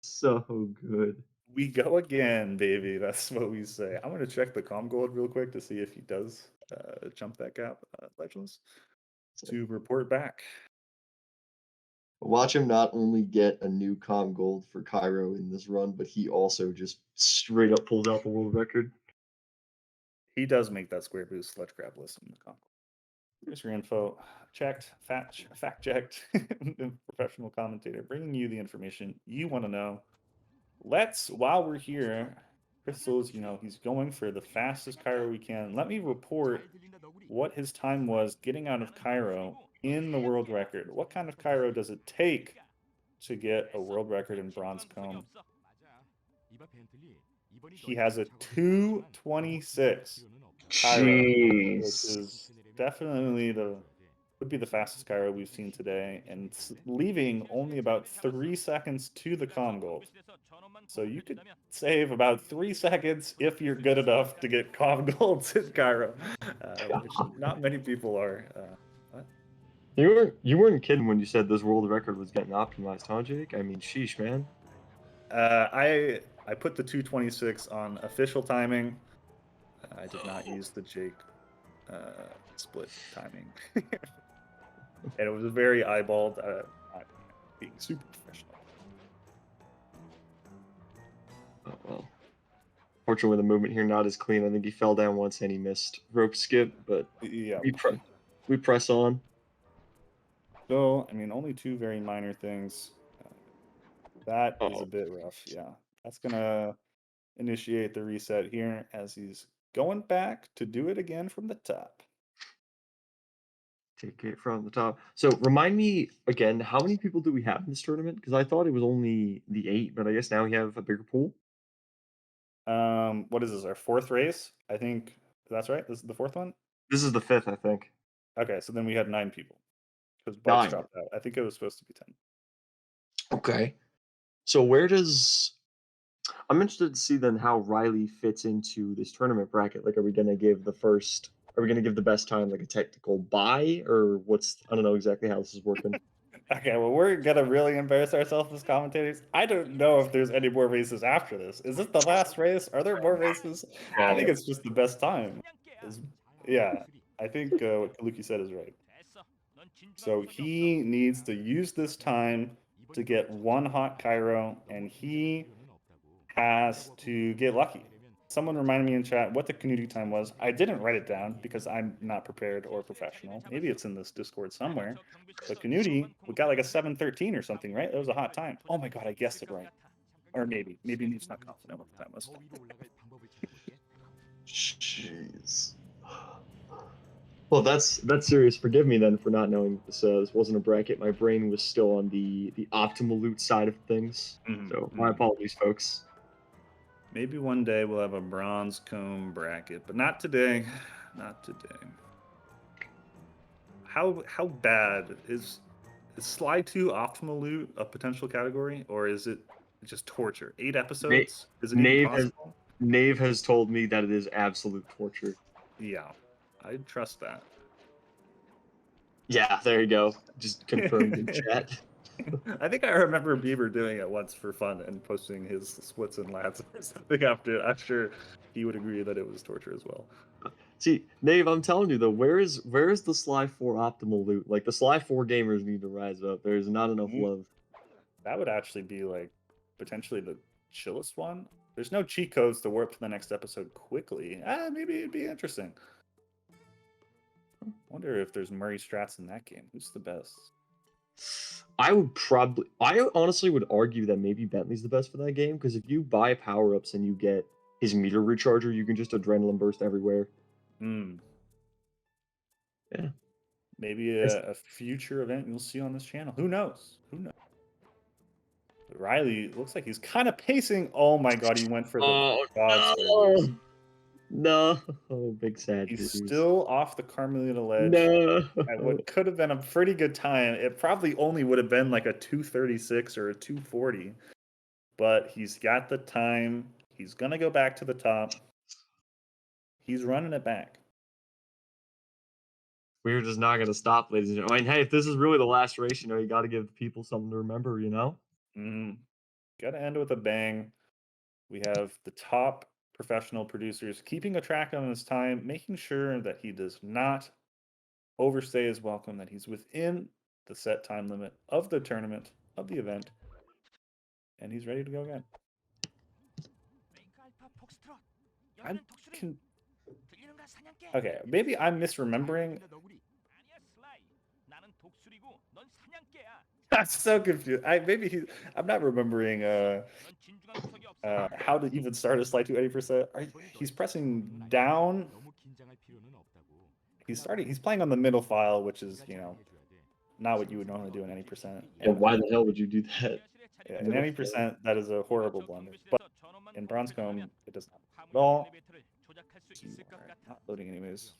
So good. We go again, baby. That's what we say. I'm going to check the com gold real quick to see if he does jump that gap, Legends, to report back. Watch him not only get a new com gold for Cairo in this run, but he also just straight up pulls out the world record. He does make that square boost sledge grab list in the com gold. Here's your info. Checked, fact checked. Professional commentator bringing you the information you want to know. While we're here, Crystls, he's going for the fastest Cairo we can. Let me report what his time was getting out of Cairo in the world record. What kind of Cairo does it take to get a world record in bronze comb? He has a 2:26 Cairo, which is definitely would be the fastest Cairo we've seen today, and leaving only about 3 seconds to the com gold. So you could save about 3 seconds if you're good enough to get com golds in Cairo, which not many people are. You weren't kidding when you said this world record was getting optimized, huh, Jake? I mean, sheesh, man. I put the 2:26 on official timing. I did not use the Jake split timing. And it was very eyeballed, being super professional. Oh, well. Fortunately, the movement here not as clean. I think he fell down once and he missed rope skip, but yeah, we press on. So, I mean, only 2 very minor things. That is a bit rough, yeah. That's going to initiate the reset here as he's going back to do it again from the top. Take it from the top. So remind me again, how many people do we have in this tournament? Because I thought it was only the 8, but I guess now we have a bigger pool. What is this? Our 4th race? I think that's right. This is the 4th one. This is the 5th, I think. Okay, so then we had 9 people because Bucks dropped out. I think it was supposed to be 10. Okay. So I'm interested to see then how Riley fits into this tournament bracket. Like, are we gonna give the best time like a technical bye, or I don't know exactly how this is working. Okay, well, we're gonna really embarrass ourselves as commentators. I don't know if there's any more races after this. Is this the last race? Are there more races? I think it's just the best time. Yeah, I think what Kelluke said is right. So he needs to use this time to get one hot Cairo, and he has to get lucky. Someone reminded me in chat what the Knuutti time was. I didn't write it down because I'm not prepared or professional. Maybe it's in this Discord somewhere. But Knuutti, we got like a 7:13 or something, right? That was a hot time. Oh my god, I guessed it right. Or maybe he's not confident what the time was. Jeez. Well, that's serious. Forgive me then for not knowing this. This wasn't a bracket. My brain was still on the optimal loot side of things. So my apologies, folks. Maybe one day we'll have a bronze comb bracket, but not today. Not today. How bad is Sly 2 optimal loot a potential category, or is it just torture? 8 episodes? Is it even possible? Nave has told me that it is absolute torture. Yeah, I trust that. Yeah, there you go. Just confirmed in chat. I think I remember Bieber doing it once for fun and posting his splits and lats or something after it. I'm sure he would agree that it was torture as well. See, Nave, I'm telling you though, where is the Sly 4 optimal loot? Like the Sly 4 gamers need to rise up. There's not enough love. That would actually be like potentially the chillest one. There's no cheat codes to warp to the next episode quickly. Maybe it'd be interesting. Wonder if there's Murray strats in that game. Who's the best? I honestly would argue that maybe Bentley's the best for that game, because if you buy power-ups and you get his meter recharger, you can just adrenaline burst everywhere. Yeah. Maybe a future event you'll see on this channel. Who knows? Who knows? But Riley looks like he's kind of pacing. Oh my god, he went for the No, big sad. He's still off the Carmelita ledge. No. At what could have been a pretty good time. It probably only would have been like a 2:36 or a 2:40. But he's got the time. He's going to go back to the top. He's running it back. We're just not going to stop, ladies and gentlemen. I mean, hey, if this is really the last race, you know, you got to give people something to remember, you know? Got to end with a bang. We have the top professional producers keeping a track on his time, making sure that he does not overstay his welcome, that he's within the set time limit of the tournament, of the event, and he's ready to go again. Okay, maybe I'm misremembering. I'm so confused. I'm not remembering how to even start a Sly 2 80%. He's pressing down. He's playing on the middle file, which is, you know, not what you would normally do in any percent. Yeah, why the hell would you do that? Yeah, in any percent, that is a horrible blunder. But in Bronze Comb, it does not at all. Not loading anyways.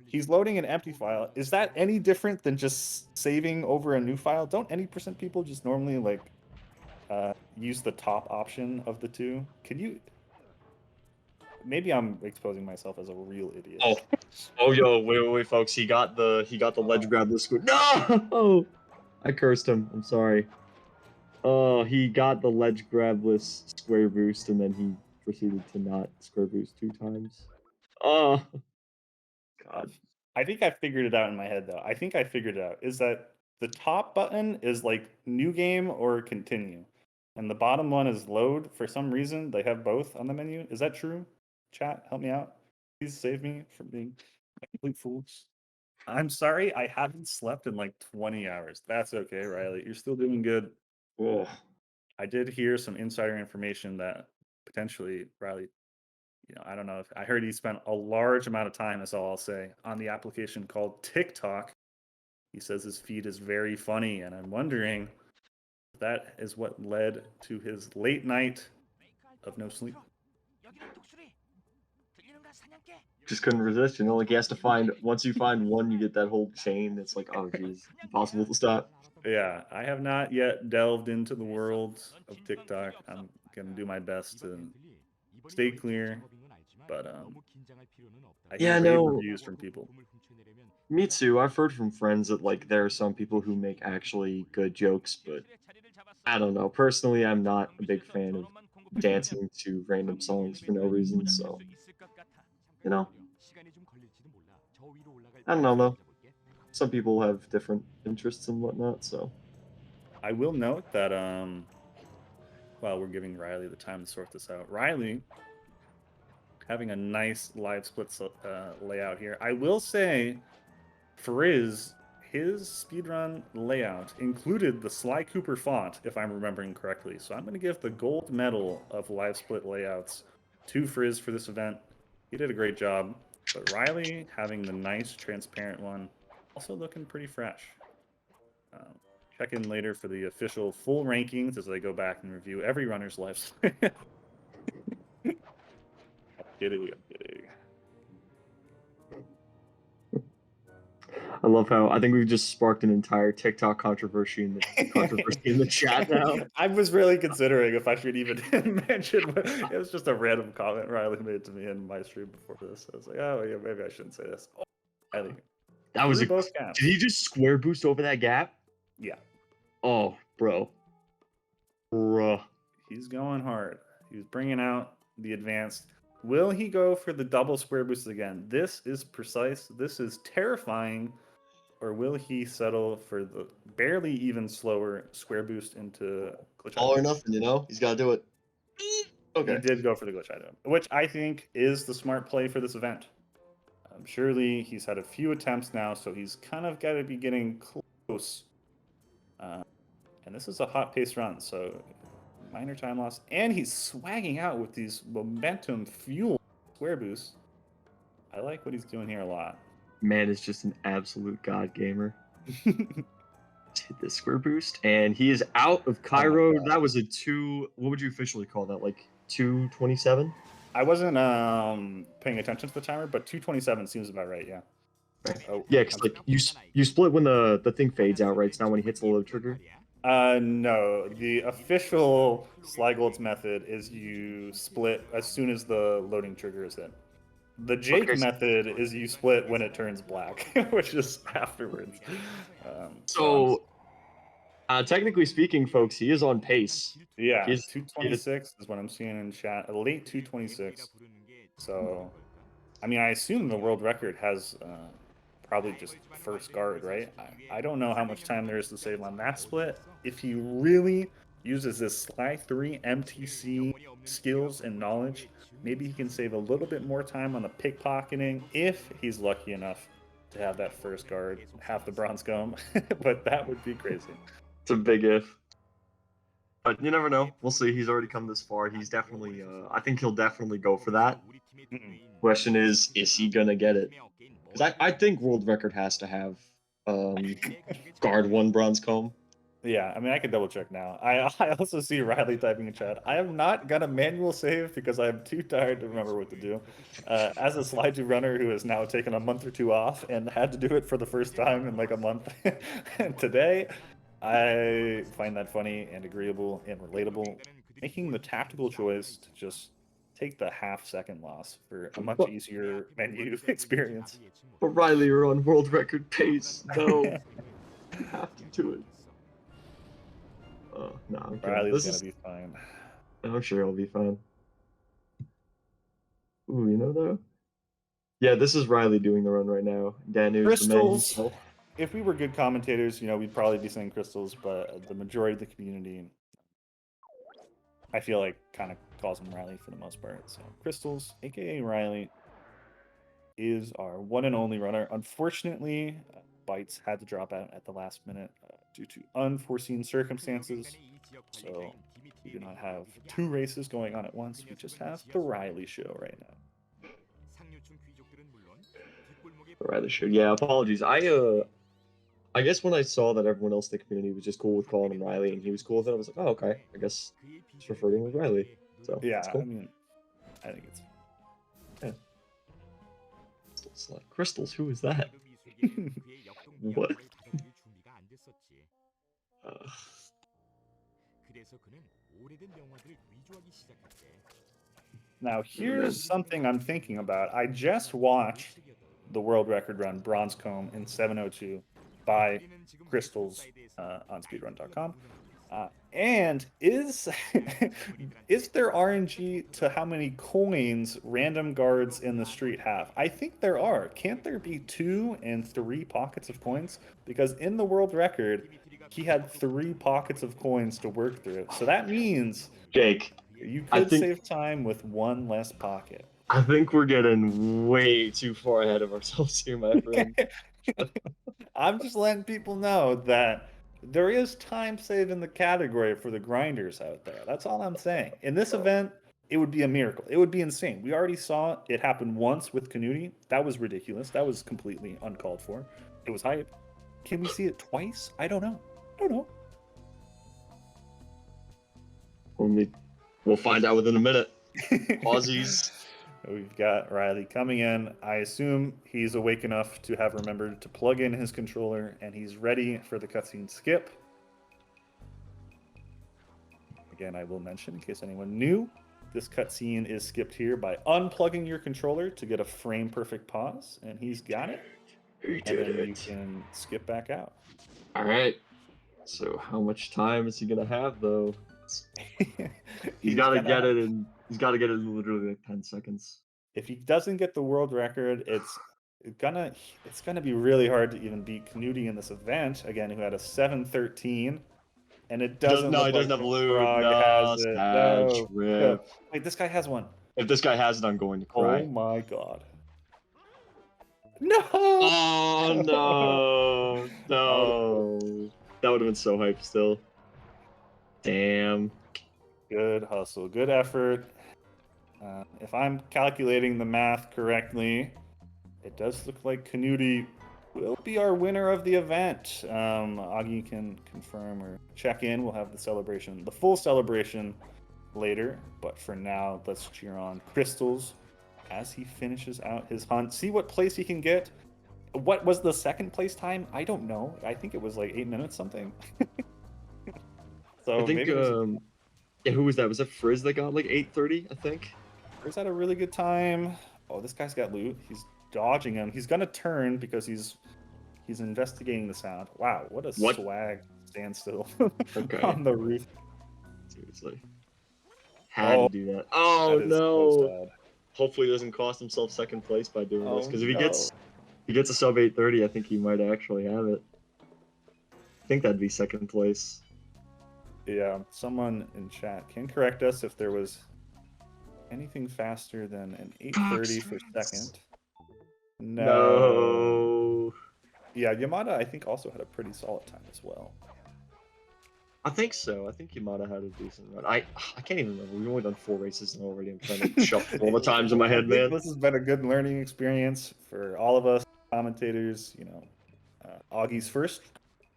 He's loading an empty file. Is that any different than just saving over a new file? Don't any percent people just normally like use the top option of the two? Can you? Maybe I'm exposing myself as a real idiot. Oh, yo, wait, folks. He got the ledge grab this squid. No! I cursed him. I'm sorry. Oh, he got the ledge grabless square boost, and then he proceeded to not square boost 2 times. Oh, God. I think I figured it out in my head, though. I think I figured it out. Is that the top button is like new game or continue, and the bottom one is load. For some reason, they have both on the menu. Is that true? Chat, help me out. Please save me from being a complete fool. I'm sorry, I haven't slept in like 20 hours. That's okay, Riley. You're still doing good. Oh. I did hear some insider information that potentially Riley, you know, I don't know if I heard he spent a large amount of time, that's all I'll say, on the application called TikTok. He says his feed is very funny, and I'm wondering if that is what led to his late night of no sleep. Just couldn't resist, you know, like he has to find, once you find one, you get that whole chain. It's like, oh geez, impossible to stop. Yeah, I have not yet delved into the world of TikTok. I'm gonna do my best to stay clear, but I hear rave reviews from people. Me too. I've heard from friends that like there are some people who make actually good jokes, but I don't know. Personally, I'm not a big fan of dancing to random songs for no reason, so you know. I don't know though. Some people have different interests and whatnot, so. I will note that while we're giving Riley the time to sort this out, Riley having a nice live split layout here. I will say, Frizz, his speedrun layout included the Sly Cooper font, if I'm remembering correctly. So I'm going to give the gold medal of live split layouts to Frizz for this event. He did a great job. But Riley having the nice transparent one, also looking pretty fresh. Check in later for the official full rankings as I go back and review every runner's live split. I'm kidding. I love how I think we've just sparked an entire TikTok controversy in the chat now. I was really considering if I should even mention, but it was just a random comment Riley made to me in my stream before this. I was like, oh yeah, maybe I shouldn't say this. Oh, Riley. That was both gaps. Did he just square boost over that gap? Yeah. Oh, bro. Bruh. He's going hard. He's bringing out the advanced. Will he go for the double square boost again? This is precise. This is terrifying. Or will he settle for the barely even slower square boost into glitch All or nothing, you know? He's got to do it. Okay. He did go for the glitch item, which I think is the smart play for this event. Surely he's had a few attempts now, so he's kind of got to be getting close. And this is a hot pace run, so minor time loss. And he's swagging out with these momentum fuel square boosts. I like what he's doing here a lot. Man is just an absolute god gamer. Let's hit this square boost, and he is out of Cairo. Oh, that was a what would you officially call that? Like 227? I wasn't paying attention to the timer, but 227 seems about right. Yeah. Right. Oh, yeah, because like you split when the thing fades out, right? It's not when he hits the load trigger. No. The official SlyGolds method is you split as soon as the loading trigger is hit. The Jake method is you split when it turns black, which is afterwards. Technically speaking, folks, he is on pace. Yeah, 226 is what I'm seeing in chat. A late 226. So, I mean, I assume the world record has probably just first guard, right? I don't know how much time there is to save on that split. If he really uses this Sly 3 MTC skills and knowledge, maybe he can save a little bit more time on the pickpocketing if he's lucky enough to have that first guard, have the bronze comb. But that would be crazy. It's a big if. But you never know. We'll see. He's already come this far. He's definitely, I think he'll definitely go for that. Question is he going to get it? Because I think world record has to have guard 1 bronze comb. Yeah, I mean, I can double check now. I also see Riley typing in chat. I have not got a manual save because I'm too tired to remember what to do. As a Sly 2 runner who has now taken a month or two off and had to do it for the first time in like a month, and today I find that funny and agreeable and relatable. Making the tactical choice to just take the half-second loss for a much easier menu experience. But Riley, you're on world record pace. No, you have to do it. No, Riley's gonna be fine. I'm sure he'll be fine. Ooh, you know though? Yeah, this is Riley doing the run right now. Danu's the man himself. If we were good commentators, you know, we'd probably be saying Crystls, but the majority of the community, I feel like, kind of calls him Riley for the most part. So Crystls, aka Riley, is our one and only runner. Unfortunately, Bites had to drop out at the last minute due to unforeseen circumstances. So we do not have 2 races going on at once. We just have the Riley show right now. The Riley show. Yeah, apologies. I guess when I saw that everyone else in the community was just cool with calling him Riley and he was cool with it, I was like, oh, okay. I guess just refer to him as Riley. So yeah, cool. I mean, I think it's... Yeah. Crystls, who is that? What? Now, here's something I'm thinking about. I just watched the world record run Bronze Comb in 7:02 by Crystls on speedrun.com. And is there RNG to how many coins random guards in the street have? I think there are. Can't there be 2 and 3 pockets of coins? Because in the world record, he had 3 pockets of coins to work through. So that means, Jake, you could save time with 1 less pocket. I think we're getting way too far ahead of ourselves here, my friend. I'm just letting people know that there is time saved in the category for the grinders out there. That's all I'm saying. In this event, it would be a miracle. It would be insane. We already saw it happen once with Knuutti. That was ridiculous. That was completely uncalled for. It was hype. Can we see it twice? I don't know. I don't know. We'll find out within a minute. Aussies. We've got Riley coming in. I assume he's awake enough to have remembered to plug in his controller, and he's ready for the cutscene skip. Again, I will mention, in case anyone knew, this cutscene is skipped here by unplugging your controller to get a frame-perfect pause, and he's got it. And then you can skip back out. All right. So how much time is he gonna have, though? He's got to get it in. He's got to get it in literally like 10 seconds. If he doesn't get the world record, it's gonna be really hard to even beat Knuutti in this event. Again, who had a 7:13, and it doesn't. No, look he doesn't like have blue. Frog No, has it. Sag, No. Wait, this guy has one. If this guy has it, I'm going to cry. Oh my god. No. Oh no, no. That would have been so hyped still. Damn. Good hustle, good effort. If I'm calculating the math correctly, it does look like Knuutti will be our winner of the event. Augie can confirm or check in. We'll have the full celebration later. But for now, let's cheer on Crystls as he finishes out his hunt. See what place he can get. What was the second place time? I don't know. I think it was like 8 minutes something. So I think yeah, who was that? Was that Frizz that got like 8:30? I think. Frizz had a really good time. Oh, this guy's got loot. He's dodging him. He's gonna turn because he's investigating the sound. Wow, what a swag standstill on the roof. Seriously, had to do that. Oh that no! So Hopefully, he doesn't cost himself second place by doing this. Because if he gets a sub 8:30, I think he might actually have it. I think that'd be second place. Yeah, someone in chat can correct us if there was anything faster than an 8:30 for second. No. Yeah, Yamada I think also had a pretty solid time as well. I think so. I think Yamada had a decent run. I can't even remember. We've only done 4 races and already I'm trying to shuffle all the times in my head, man. This has been a good learning experience for all of us commentators. You know, Augie's first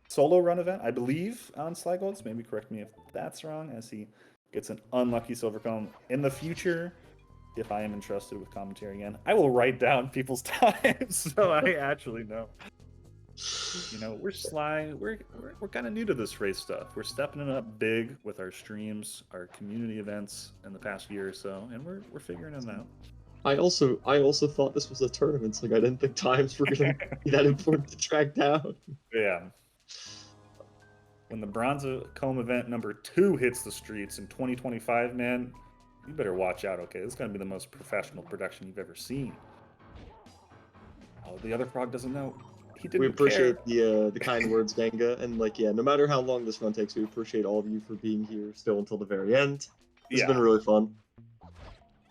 solo run event, I believe, on SlyGolds. Maybe correct me if that's wrong, as he gets an unlucky silver comb. In the future, if I am entrusted with commentary again, I will write down people's times so I actually know. You know, we're Sly. We're kind of new to this race stuff. We're stepping it up big with our streams, our community events in the past year or so, and we're figuring it out. I also thought this was a tournament. Like I didn't think times were gonna be that important to track down. Yeah. When the Bronze Comb event number 2 hits the streets in 2025, man, you better watch out, okay? This is going to be the most professional production you've ever seen. Oh, the other frog doesn't know. He didn't We appreciate care. the kind words, Ganga, and like, yeah, no matter how long this run takes, we appreciate all of you for being here still until the very end. It's been really fun.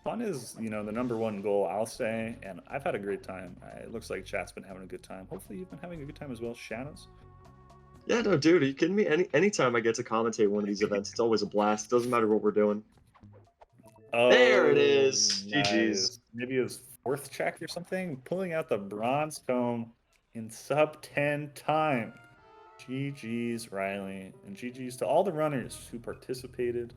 Fun is, you know, the #1 goal, I'll say, and I've had a great time. It looks like chat's been having a good time. Hopefully you've been having a good time as well, Shadows. Yeah, no, dude, are you kidding me? Anytime I get to commentate one of these events, it's always a blast. It doesn't matter what we're doing. Oh, there it is. Nice. GG's. Maybe his 4th check or something. Pulling out the Bronze Comb in sub 10 time. GG's, Riley. And GG's to all the runners who participated.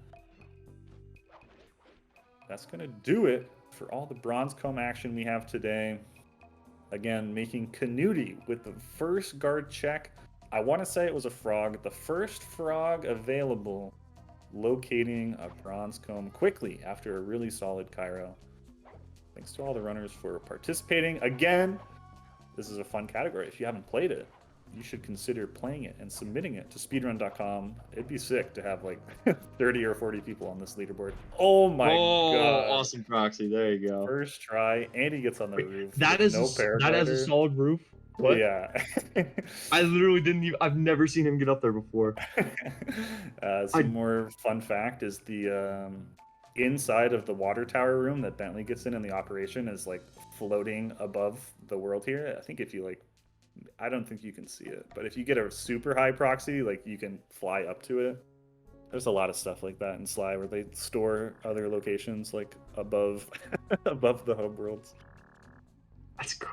That's going to do it for all the Bronze Comb action we have today. Again, making Knuutti with the first guard check. I want to say it was a frog. The first frog available locating a Bronze Comb quickly after a really solid Cairo. Thanks to all the runners for participating. Again, this is a fun category. If you haven't played it, you should consider playing it and submitting it to speedrun.com. It'd be sick to have like 30 or 40 people on this leaderboard. Oh my god. Awesome proxy. There you go. First try. Andy gets on the roof. That is a solid roof. What? Yeah. I literally didn't even, I've never seen him get up there before. Some more fun fact is the inside of the water tower room that Bentley gets in the operation is like floating above the world here. I think if you like, I don't think you can see it, but if you get a super high proxy, like you can fly up to it. There's a lot of stuff like that in Sly where they store other locations like above above the hub worlds. That's cool.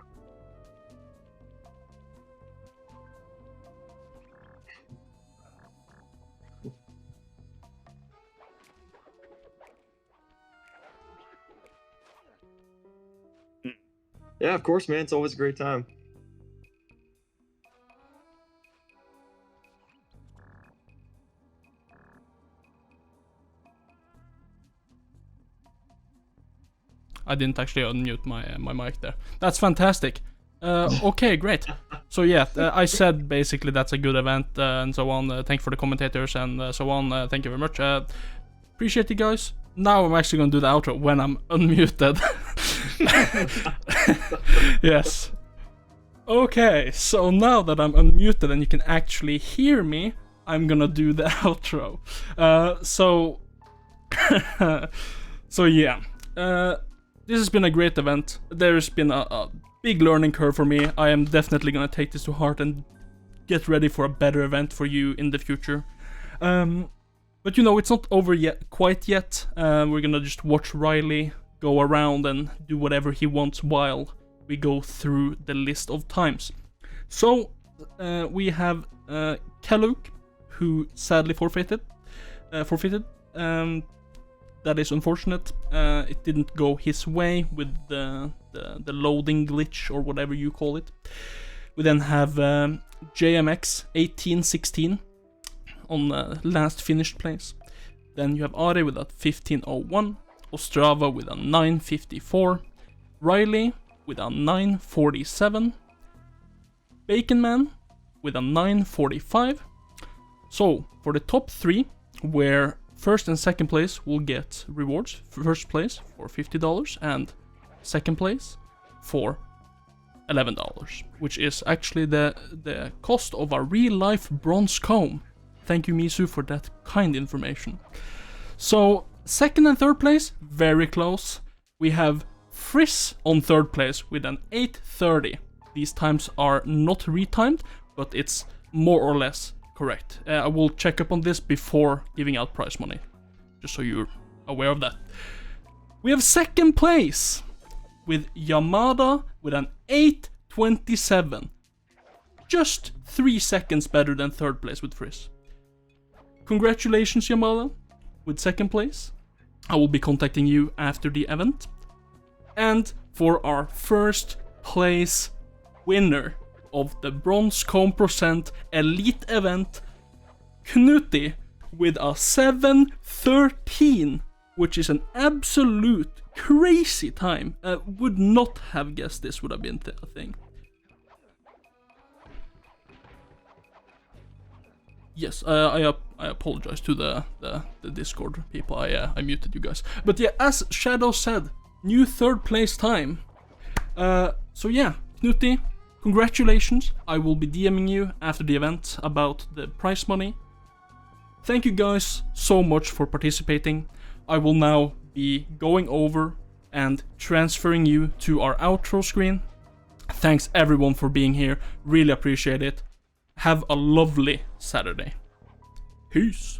Yeah, of course, man. It's always a great time. I didn't actually unmute my mic there. That's fantastic. Okay, great. So yeah, I said basically that's a good event and so on. Thank you for the commentators and so on. Thank you very much. Appreciate you guys. Now I'm actually gonna do the outro when I'm unmuted. Yes. Okay, so now that I'm unmuted and you can actually hear me, I'm gonna do the outro. So yeah. This has been a great event. There's been a big learning curve for me. I am definitely gonna take this to heart and get ready for a better event for you in the future. But you know, it's not over yet, quite yet. We're gonna just watch Riley go around and do whatever he wants while we go through the list of times. So we have Kelluke, who sadly forfeited. That is unfortunate. It didn't go his way with the loading glitch or whatever you call it. We then have JMX 1816 on last finished place. Then you have Are with a 1501, Ostrava with a 954, Riley with a 947, Baconman with a 945. So for the top three, where first and second place will get rewards. First place for $50 and second place for $11, which is actually the cost of a real-life bronze comb. Thank you, Misu, for that kind information. So second and third place, very close. We have Frizz on third place with an 830. These times are not retimed, but it's more or less correct. I will check up on this before giving out prize money, just so you're aware of that. We have second place with Yamada with an 827. Just 3 seconds better than third place with Frizz. Congratulations, Yamada, with second place. I will be contacting you after the event. And for our first place winner of the Bronze Comb % Elite event, Knuutti with a 713, which is an absolute crazy time. Would not have guessed this would have been a thing. Yes, I apologize to the Discord people. I muted you guys. But yeah, as Shadow said, new third place time. So yeah, Knuutti, congratulations. I will be DMing you after the event about the prize money. Thank you guys so much for participating. I will now be going over and transferring you to our outro screen. Thanks everyone for being here. Really appreciate it. Have a lovely Saturday. Peace.